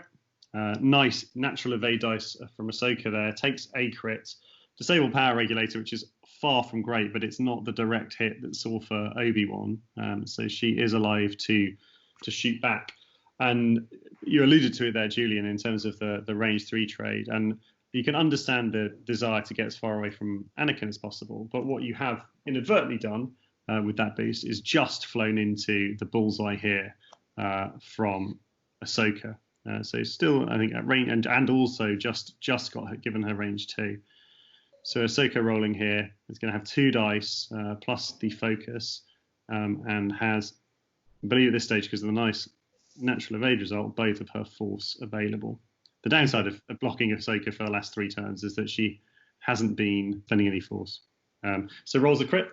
Nice natural evade dice from Ahsoka there. Takes a crit. Disable power regulator, which is far from great, but it's not the direct hit that saw for Obi-Wan. So she is alive to shoot back. And you alluded to it there, Julian, in terms of the range 3 trade. And you can understand the desire to get as far away from Anakin as possible. But what you have inadvertently done with that boost is just flown into the bullseye here from Ahsoka. So still, I think, at range, and also just got given her range 2. So Ahsoka rolling here is going to have 2 dice plus the focus, and has, I believe at this stage, because of the nice natural evade result, both of her force available. The downside of blocking Ahsoka for the last 3 turns is that she hasn't been spending any force. So rolls a crit,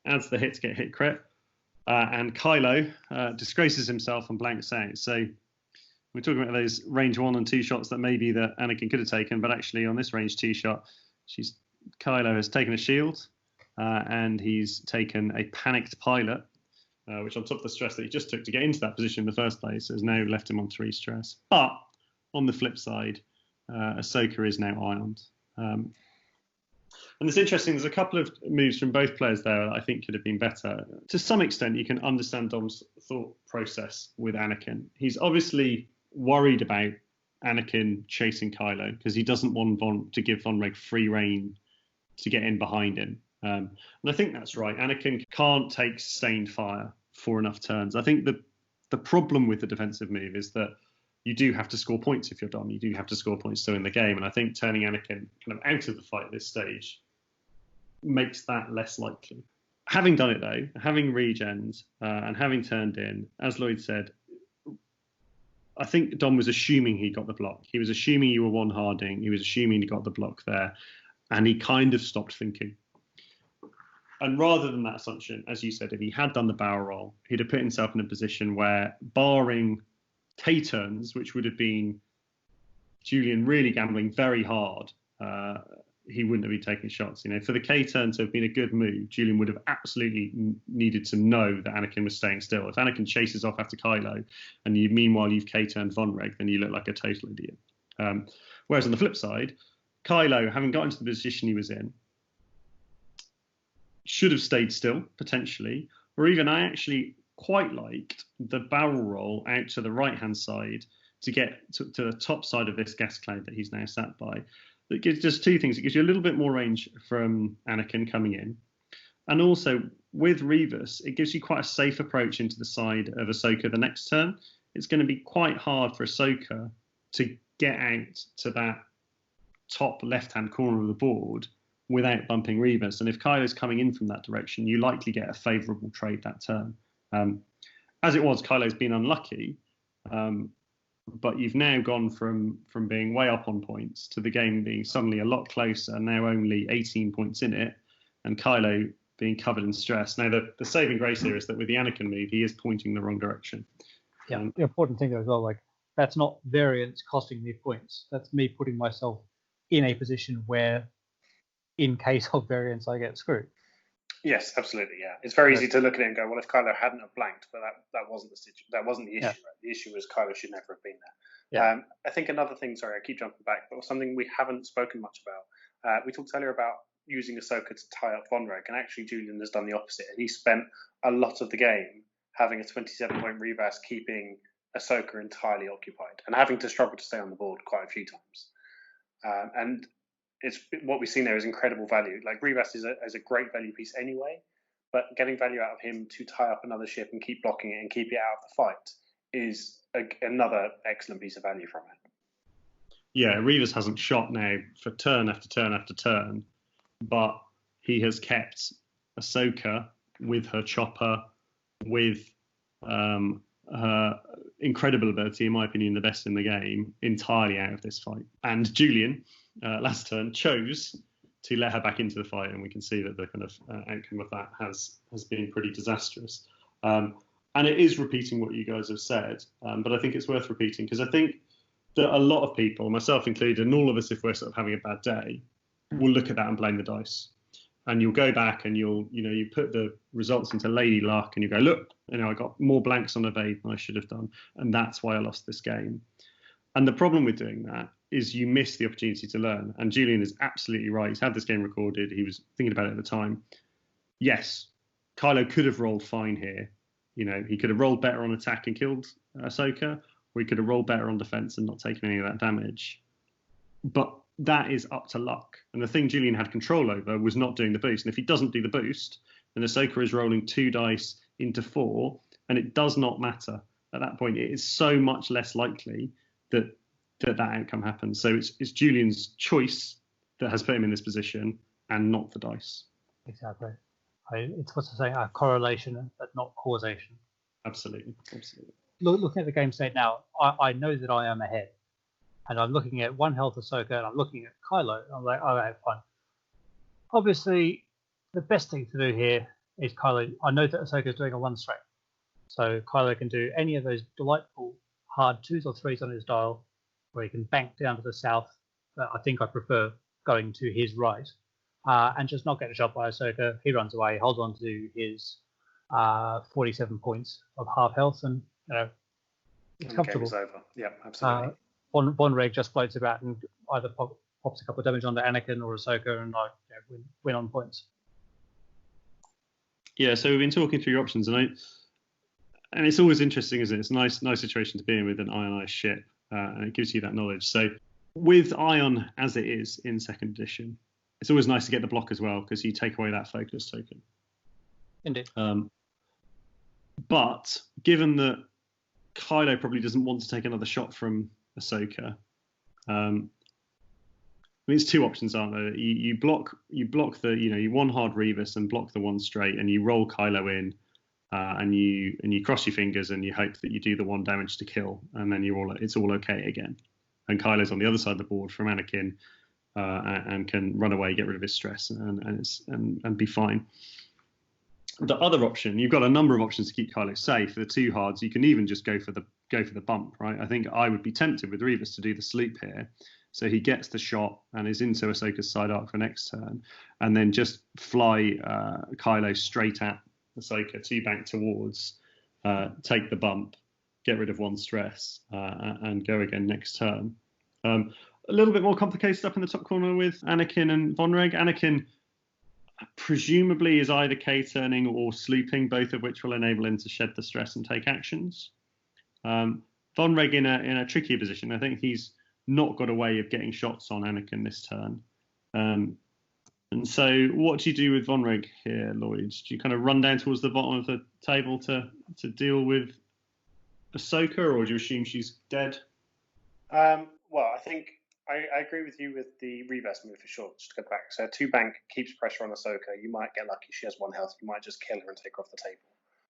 adds the hit to get hit crit, and Kylo disgraces himself and blanks out. So we're talking about those range 1 and 2 shots that maybe that Anakin could have taken, but actually on this range 2 shot, Kylo has taken a shield, and he's taken a panicked pilot, which on top of the stress that he just took to get into that position in the first place, has now left him on 3 stress. But on the flip side, Ahsoka is now ironed. And it's interesting, there's a couple of moves from both players there that I think could have been better. To some extent, you can understand Dom's thought process with Anakin. He's obviously worried about Anakin chasing Kylo because he doesn't want to give Vonreg free rein to get in behind him. And I think that's right. Anakin can't take sustained fire for enough turns. I think the problem with the defensive move is that you do have to score points if you're Dom. You do have to score points to win the game. And I think turning Anakin kind of out of the fight at this stage makes that less likely. Having done it, though, having regens and having turned in, as Lloyd said, I think Dom was assuming he got the block. He was assuming you were one harding. He was assuming he got the block there. And he kind of stopped thinking. And rather than that assumption, as you said, if he had done the barrel roll, he'd have put himself in a position where, barring K-turns, which would have been Julian really gambling very hard, he wouldn't have been taking shots. For the K-turn to have been a good move, Julian would have absolutely needed to know that Anakin was staying still. If Anakin chases off after Kylo, and meanwhile you've K-turned Vonreg, then you look like a total idiot. Whereas on the flip side, Kylo, having got into the position he was in, should have stayed still, potentially. Or even I actually quite liked the barrel roll out to the right-hand side to get to the top side of this gas cloud that he's now sat by. It gives just 2 things. It gives you a little bit more range from Anakin coming in. And also, with Revis, it gives you quite a safe approach into the side of Ahsoka the next turn. It's going to be quite hard for Ahsoka to get out to that top left-hand corner of the board without bumping Revis. And if Kylo's coming in from that direction, you likely get a favourable trade that turn. As it was, Kylo's been unlucky, but you've now gone from being way up on points to the game being suddenly a lot closer, now only 18 points in it, and Kylo being covered in stress. Now, the saving grace here is that with the Anakin move, he is pointing the wrong direction. Yeah, the important thing as well, that's not variance costing me points. That's me putting myself in a position where, in case of variance, I get screwed. Yes, absolutely. Yeah, it's very easy to look at it and go, well, if Kylo hadn't have blanked, but that wasn't the situation. That wasn't the issue. Yeah. Right? The issue was Kylo should never have been there. Yeah. I think another thing. Sorry, I keep jumping back, but something we haven't spoken much about. We talked earlier about using Ahsoka to tie up Vonreg, and actually Julian has done the opposite, and he spent a lot of the game having a 27-point rebas, keeping Ahsoka entirely occupied and having to struggle to stay on the board quite a few times. And it's what we've seen there is incredible value. Like Rivas is a great value piece anyway, but getting value out of him to tie up another ship and keep blocking it and keep it out of the fight is another excellent piece of value from it. Yeah, Rivas hasn't shot now for turn after turn after turn, but he has kept Ahsoka with her chopper, with her incredible ability, in my opinion, the best in the game, entirely out of this fight. And Julian, last turn, chose to let her back into the fight, and we can see that the kind of outcome of that has been pretty disastrous. And it is repeating what you guys have said, but I think it's worth repeating because I think that a lot of people, myself included, and all of us, if we're sort of having a bad day, will look at that and blame the dice. And you'll go back and you put the results into Lady Luck and you go, look, I got more blanks on evade than I should have done. And that's why I lost this game. And the problem with doing that is you miss the opportunity to learn. And Julian is absolutely right. He's had this game recorded. He was thinking about it at the time. Yes, Kylo could have rolled fine here. He could have rolled better on attack and killed Ahsoka, or he could have rolled better on defense and not taken any of that damage. But that is up to luck. And the thing Julian had control over was not doing the boost. And if he doesn't do the boost, then Ahsoka is rolling 2 dice into 4, and it does not matter. At that point, it is so much less likely that outcome happens. So it's Julian's choice that has put him in this position and not the dice. Exactly. It's what's to say, a correlation, but not causation. Absolutely. Looking at the game state now, I know that I am ahead. And I'm looking at 1 health Ahsoka, and I'm looking at Kylo. And I'm like, all right, fine. Obviously, the best thing to do here is Kylo. I know that Ahsoka is doing a 1 strength. So Kylo can do any of those delightful hard 2s or 3s on his dial, where he can bank down to the south. But I think I prefer going to his right. And just not get shot by Ahsoka. He runs away, holds on to his 47 points of half health, and it's comfortable. Game's over. Yeah, absolutely. Von Reg just floats about and either pops a couple of damage onto Anakin or Ahsoka and win on points. Yeah, so we've been talking through your options, and it's always interesting, isn't it? It's a nice situation to be in with an ionized ship, and it gives you that knowledge. So with Ion as it is in 2nd edition, it's always nice to get the block as well because you take away that focus token. Indeed. But given that Kylo probably doesn't want to take another shot from Ahsoka, it's 2 options, aren't there? You block the you 1 hard Rivas and block the 1 straight, and you roll Kylo in, and you cross your fingers and you hope that you do the 1 damage to kill, and then it's all okay again. And Kylo's on the other side of the board from Anakin, and can run away, get rid of his stress, and be fine. The other option, you've got a number of options to keep Kylo safe. For the 2 hards, you can even just go for the bump, right? I think I would be tempted with Rivas to do the sloop here, so he gets the shot and is into Ahsoka's side arc for next turn, and then just fly Kylo straight at Ahsoka, 2 bank towards, take the bump, get rid of 1 stress, and go again next turn. A little bit more complicated stuff in the top corner with Anakin and Von Reg. Anakin presumably is either K-turning or slooping, both of which will enable him to shed the stress and take actions. Von Reg in a trickier position. I think he's not got a way of getting shots on Anakin this turn. And so what do you do with Von Reg here, Lloyd? Do you kind of run down towards the bottom of the table to deal with Ahsoka, or do you assume she's dead? Well, I think I agree with you with the Rivas move for sure, just to go back. So 2 bank keeps pressure on Ahsoka. You might get lucky. She has 1 health. You might just kill her and take her off the table.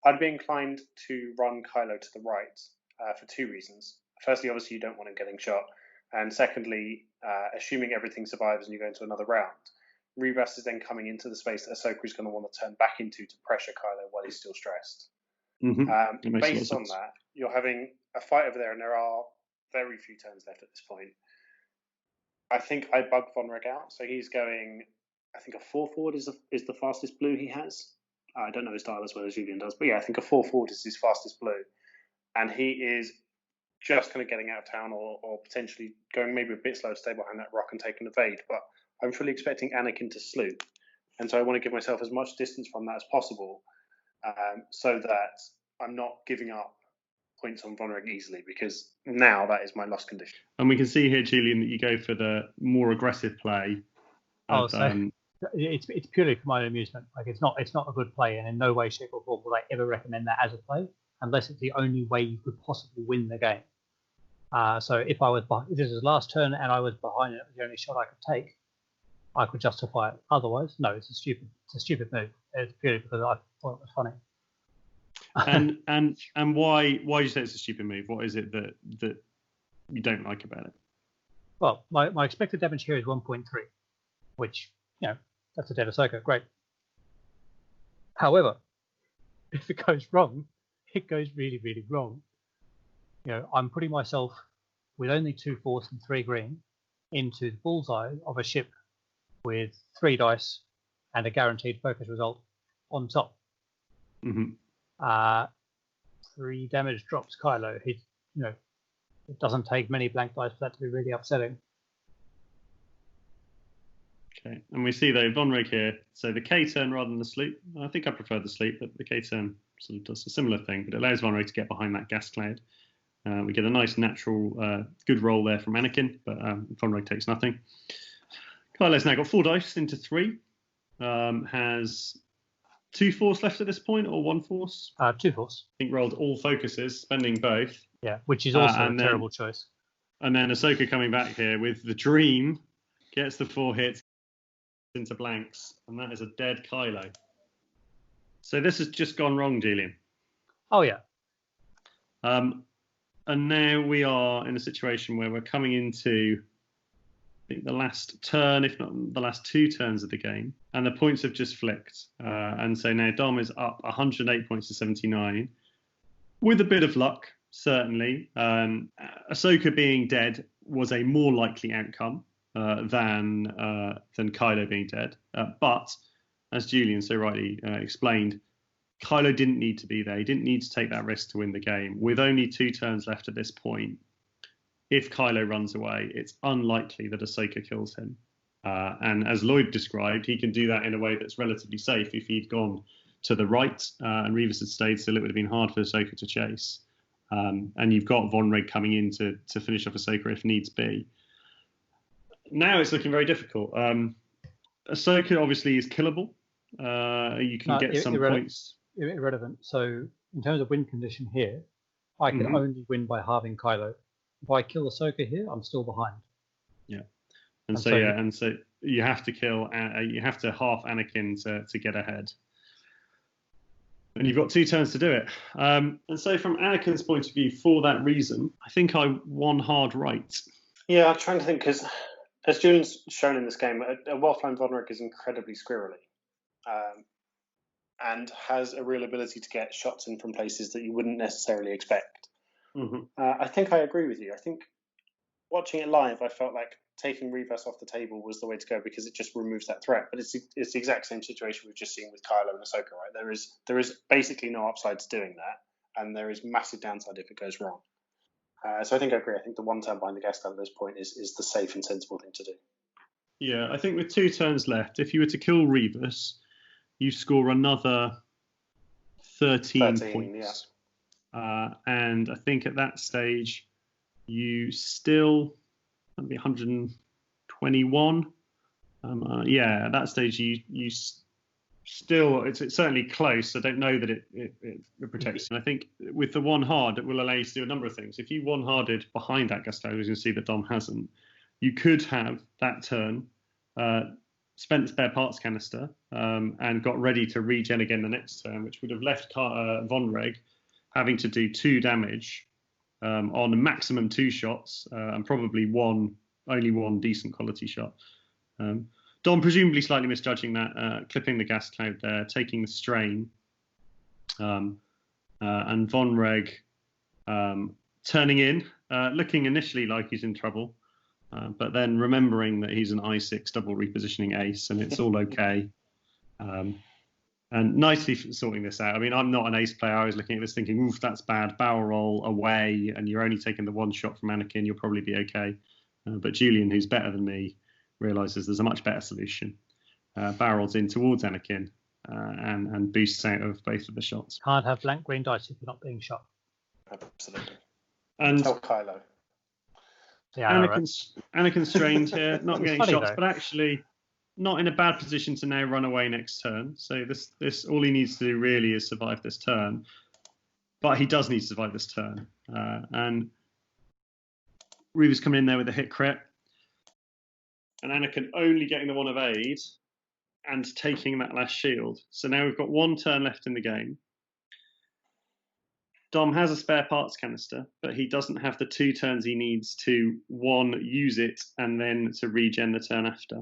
I'd be inclined to run Kylo to the right for 2 reasons. Firstly, obviously, you don't want him getting shot. And secondly, assuming everything survives and you go into another round, Rivas is then coming into the space that Ahsoka is going to want to turn back into to pressure Kylo while he's still stressed. Mm-hmm. Based on that, you're having a fight over there, and there are very few turns left at this point. I think I bug Von Reg out, so he's going. I think a 4 forward is the fastest blue he has. I don't know his style as well as Julian does, but yeah, I think a 4 forward is his fastest blue, and he is just kind of getting out of town or potentially going maybe a bit slow to stay behind that rock and take an evade. But I'm fully expecting Anakin to sloop, and so I want to give myself as much distance from that as possible, so that I'm not giving up points on Von Reg easily, because now that is my lost condition. And we can see here, Julian, that you go for the more aggressive play It's purely for my own amusement. Like it's not a good play, and in no way, shape, or form will I ever recommend that as a play, unless it's the only way you could possibly win the game. So if this was last turn and I was behind it, it was the only shot I could take, I could justify it. Otherwise, no, it's a stupid move. It's purely because I thought it was funny. And why do you say it's a stupid move? What is it that you don't like about it? Well, my expected damage here is 1.3, which, that's a dead Ahsoka. Great. However, if it goes wrong, it goes really, really wrong. I'm putting myself with only 2 force and 3 green into the bullseye of a ship with 3 dice and a guaranteed focus result on top. Mm-hmm. 3 damage drops Kylo. It doesn't take many blank dice for that to be really upsetting. Okay, and we see though Vonreg here. So the K turn rather than the sleep. I think I prefer the sleep, but the K turn sort of does a similar thing, but it allows Vonreg to get behind that gas cloud. We get a nice natural good roll there from Anakin, but Vonreg takes nothing. Kylo's now got 4 dice into 3. Has 2 force left at this point, or 1 force? 2 force. I think rolled all focuses, spending both. Yeah, which is also a terrible choice. And then Ahsoka coming back here with the dream, gets the 4 hits into blanks, and that is a dead Kylo. So this has just gone wrong, Julian. Oh, yeah. And now we are in a situation where we're coming into, I think, the last turn, if not the last 2 turns of the game, and the points have just flicked. And so now Dom is up 108 points to 79, with a bit of luck, certainly. Ahsoka being dead was a more likely outcome than Kylo being dead. But, as Julian so rightly explained, Kylo didn't need to be there. He didn't need to take that risk to win the game. With only 2 turns left at this point, if Kylo runs away, it's unlikely that Ahsoka kills him. And as Lloyd described, he can do that in a way that's relatively safe. If he'd gone to the right and Revis had stayed still, it would have been hard for Ahsoka to chase. And you've got Vonreg coming in to finish off Ahsoka if needs be. Now it's looking very difficult. Ahsoka obviously is killable. You can get some points. Irrelevant. So in terms of win condition here, I can only win by halving Kylo. If I kill Ahsoka here, I'm still behind. Yeah. And so you have to kill. You have to half Anakin to get ahead. And you've got 2 turns to do it. And so from Anakin's point of view, for that reason, I think I won hard right. Yeah, I'm trying to think, because as Julian's shown in this game, a well-flown Vonreg is incredibly squirrely. And has a real ability to get shots in from places that you wouldn't necessarily expect. Mm-hmm. I think I agree with you. I think watching it live, I felt like taking Reverse off the table was the way to go because it just removes that threat. But it's the exact same situation we've just seen with Kylo and Ahsoka, right? There is basically no upside to doing that, and there is massive downside if it goes wrong. So I think I agree. I think the 1 turn behind the gas cloud at this point is the safe and sensible thing to do. Yeah, I think with 2 turns left, if you were to kill Revis, you score another 13 points. Yeah. And I think at that stage, you still, that'd be 121. At that stage, you still, it's certainly close. I don't know that it protects. And I think with the 1 hard, it will allow you to do a number of things. If you 1 harded behind that gas cloud, as you can see that Dom hasn't, you could have that turn, spent the spare parts canister and got ready to regen again the next turn, which would have left Vonreg having to do 2 damage on a maximum 2 shots and probably only one decent quality shot. Dom presumably slightly misjudging that, clipping the gas cloud there, taking the strain, and Vonreg turning in, looking initially like he's in trouble. But then remembering that he's an I6 double repositioning ace and it's all okay. And nicely sorting this out. I mean, I'm not an ace player. I was looking at this thinking, oof, that's bad. Barrel roll away and you're only taking the 1 shot from Anakin. You'll probably be okay. But Julian, who's better than me, realises there's a much better solution. Barrels in towards Anakin and boosts out of both of the shots. Can't have blank green dice if you're not being shot. Absolutely. And tell Kylo. Yeah, Anakin's strained here, not getting shots, but actually not in a bad position to now run away next turn. So this all he needs to do really is survive this turn. But he does need to survive this turn. And Reaver's coming in there with a hit crit. And Anakin only getting the one of aid and taking that last shield. So now we've got one turn left in the game. Dom has a spare parts canister, but he doesn't have the 2 turns he needs to, one, use it, and then to regen the turn after.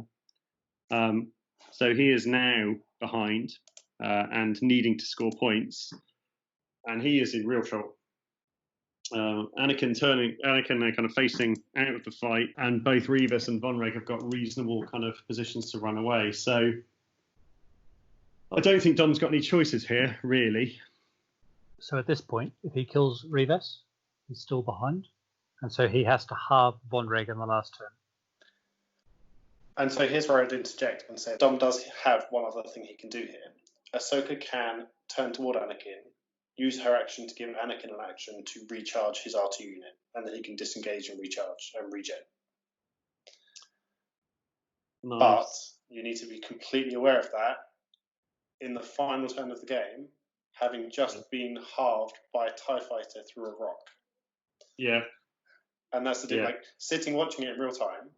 So he is now behind and needing to score points. And he is in real trouble. Anakin now kind of facing out of the fight, and both Revis and Vonreg have got reasonable kind of positions to run away. So I don't think Dom's got any choices here, really. So at this point, if he kills Revis, he's still behind, and so he has to halve Vonreg in the last turn. And so here's where I'd interject and say Dom does have one other thing he can do here. Ahsoka can turn toward Anakin, use her action to give Anakin an action to recharge his R2 unit, and then he can disengage and recharge and regen. Nice. But you need to be completely aware of that in the final turn of the game, having just been halved by a TIE fighter through a rock. Yeah. And that's the thing, Yeah. like sitting watching it in real time,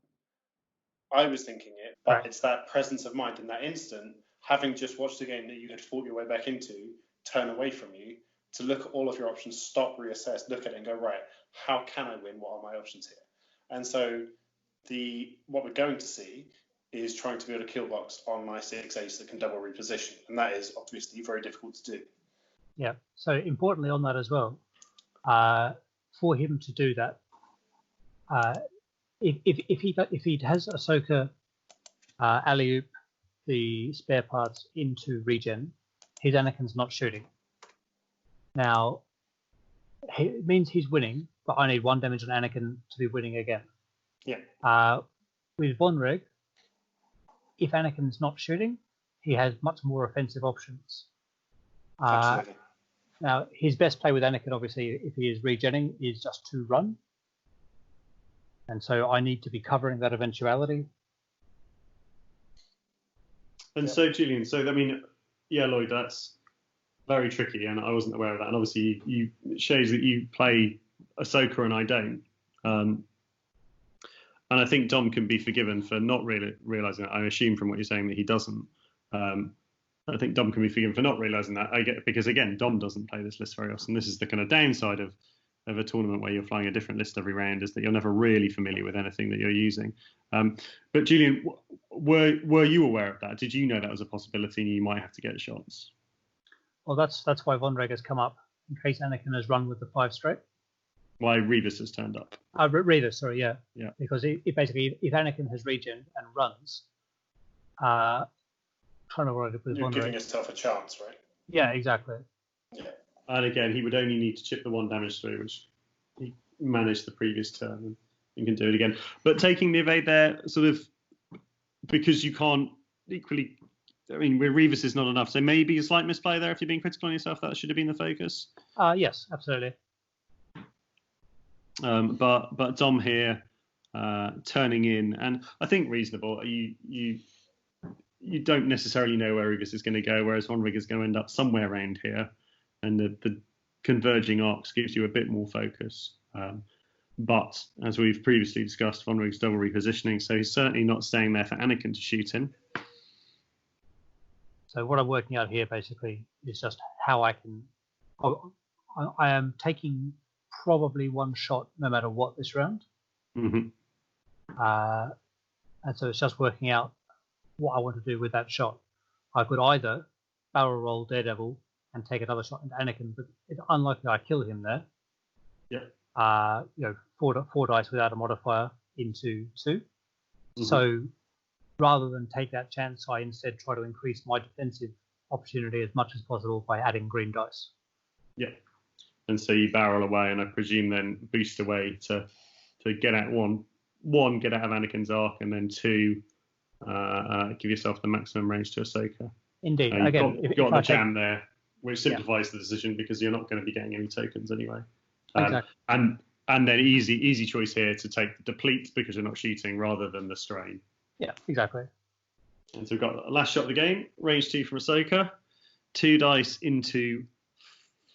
I was thinking it, but Right. it's that presence of mind in that instant, having just watched a game that you had fought your way back into, turn away from you, to look at all of your options, stop, reassess, look at it and go, right, how can I win? What are my options here? And so what we're going to see is trying to build a kill box on my 6 ace that can double reposition. And that is obviously very difficult to do. Yeah. So importantly on that as well, for him to do that, if he has Ahsoka alley-oop the spare parts into regen, his Anakin's not shooting. Now, it means he's winning, but I need 1 damage on Anakin to be winning again. Yeah. With Vonreg, if Anakin's not shooting, he has much more offensive options. Absolutely. Now, his best play with Anakin, obviously, if he is regenning, is just to run. And so I need to be covering that eventuality. And so, Julian, Lloyd, that's very tricky, and I wasn't aware of that. And obviously, it shows that you play Ahsoka and I don't. And I think Dom can be forgiven for not really realizing that. I assume from what you're saying that he doesn't. I think Dom can be forgiven for not realizing that. Because again, Dom doesn't play this list very often. This is the kind of downside of a tournament where you're flying a different list every round, is that you're never really familiar with anything that you're using. But Julian, were you aware of that? Did you know that was a possibility and you might have to get shots? Well, that's why Vonreg has come up, in case Anakin has run with the 5 straight. Why Revis has turned up? Revis, sorry, yeah. Yeah. Because it basically, if Anakin has regen and runs, trying to avoid it with You're Vonreg. giving yourself a chance, right? Yeah, exactly. Yeah. And again, he would only need to chip the 1 damage through, which he managed the previous turn, and can do it again. But taking the evade there, sort of, because you can't equally, I mean, where Revis is not enough, so maybe a slight misplay there if you're being critical on yourself. That should have been the focus. Yes, absolutely. But Dom here turning in, and I think reasonable. You don't necessarily know where Revis is going to go, whereas Vonreg is going to end up somewhere around here, and the converging arcs gives you a bit more focus. But as we've previously discussed, Vonreg's double repositioning, so he's certainly not staying there for Anakin to shoot him. So what I'm working out here basically is just how I can. I am taking probably 1 shot no matter what this round. Mm-hmm. And so it's just working out what I want to do with that shot. I could either barrel roll Daredevil and take another shot into Anakin, but it's unlikely I kill him there. Yeah. 4 dice without a modifier into 2. Mm-hmm. So rather than take that chance, I instead try to increase my defensive opportunity as much as possible by adding green dice. Yeah. And so you barrel away, and I presume then boost away to get out one, get out of Anakin's arc, and then 2, give yourself the maximum range to Ahsoka. Indeed. You've Again, got the jam there, which simplifies the decision because you're not going to be getting any tokens anyway. Exactly. And then easy choice here to take the deplete because you're not shooting rather than the strain. Yeah, exactly. And so we've got a last shot of the game, range 2 from Ahsoka, 2 dice into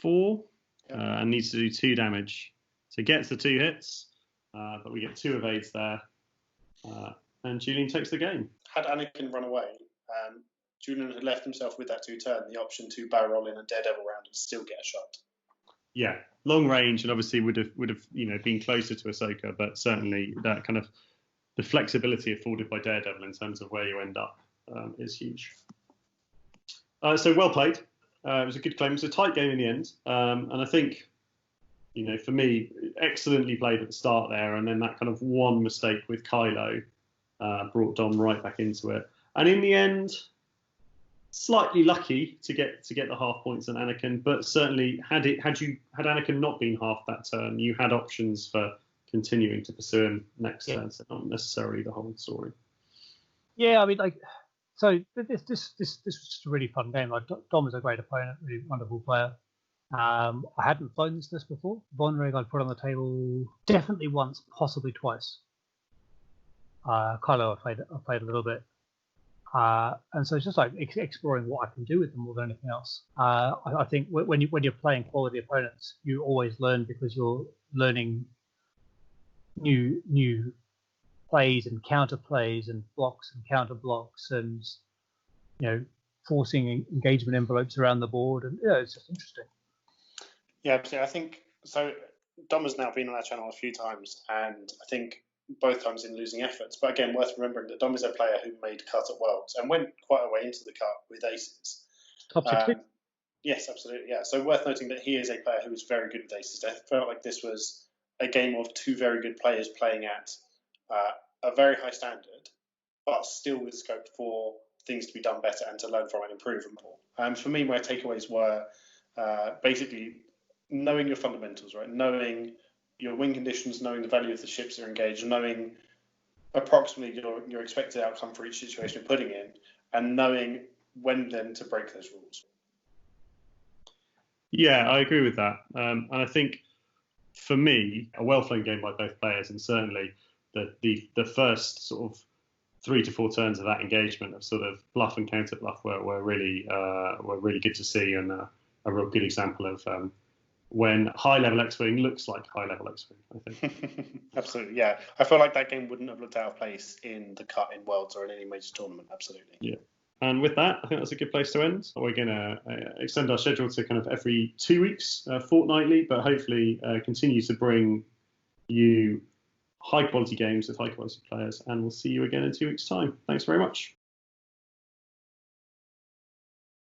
4, and needs to do 2 damage. So gets the 2 hits, but we get 2 evades there, and Julian takes the game. Had Anakin run away, Julian had left himself with that 2-turn, the option to barrel roll in a Daredevil round and still get a shot. Yeah, long range, and obviously would have been closer to Ahsoka, but certainly that kind of the flexibility afforded by Daredevil in terms of where you end up is huge. So well played. It was a good claim. It was a tight game in the end, and I think, for me, excellently played at the start there, and then that kind of one mistake with Kylo brought Dom right back into it. And in the end, slightly lucky to get the half points on Anakin, but certainly had Anakin not been half that turn, you had options for continuing to pursue him next turn, so not necessarily the whole story. Yeah, I mean, so this was just a really fun game. Like, Dom is a great opponent, really wonderful player. I hadn't flown this list before. Vonreg I'd put on the table definitely once, possibly twice. Kylo I played a little bit. And so it's just like exploring what I can do with them more than anything else. I think when you're playing quality opponents, you always learn because you're learning new plays and counter plays and blocks and counter blocks and forcing engagement envelopes around the board, and it's just interesting. Yeah, absolutely. I think so. Dom has now been on our channel a few times, and I think both times in losing efforts. But again, worth remembering that Dom is a player who made cut at Worlds and went quite a way into the cut with aces. Top 60. Yes, absolutely. Yeah. So worth noting that he is a player who is very good with aces. I felt like this was a game of 2 very good players playing at a very high standard, but still with scope for things to be done better and to learn from and improve more. For me, my takeaways were basically knowing your fundamentals, right? Knowing your win conditions, knowing the value of the ships that are engaged, knowing approximately your expected outcome for each situation you're putting in, and knowing when then to break those rules. Yeah, I agree with that. And I think for me, a well-flown game by both players, and certainly the first sort of 3 to 4 turns of that engagement of sort of bluff and counter bluff were really good to see, and a real good example of when high-level X-Wing looks like high-level X-Wing, I think. Absolutely, yeah. I feel like that game wouldn't have looked out of place in the cut in Worlds or in any major tournament, absolutely. Yeah. And with that, I think that's a good place to end. We're going to extend our schedule to kind of every 2 weeks, fortnightly, but hopefully continue to bring you high-quality games with high-quality players. And we'll see you again in 2 weeks' time. Thanks very much.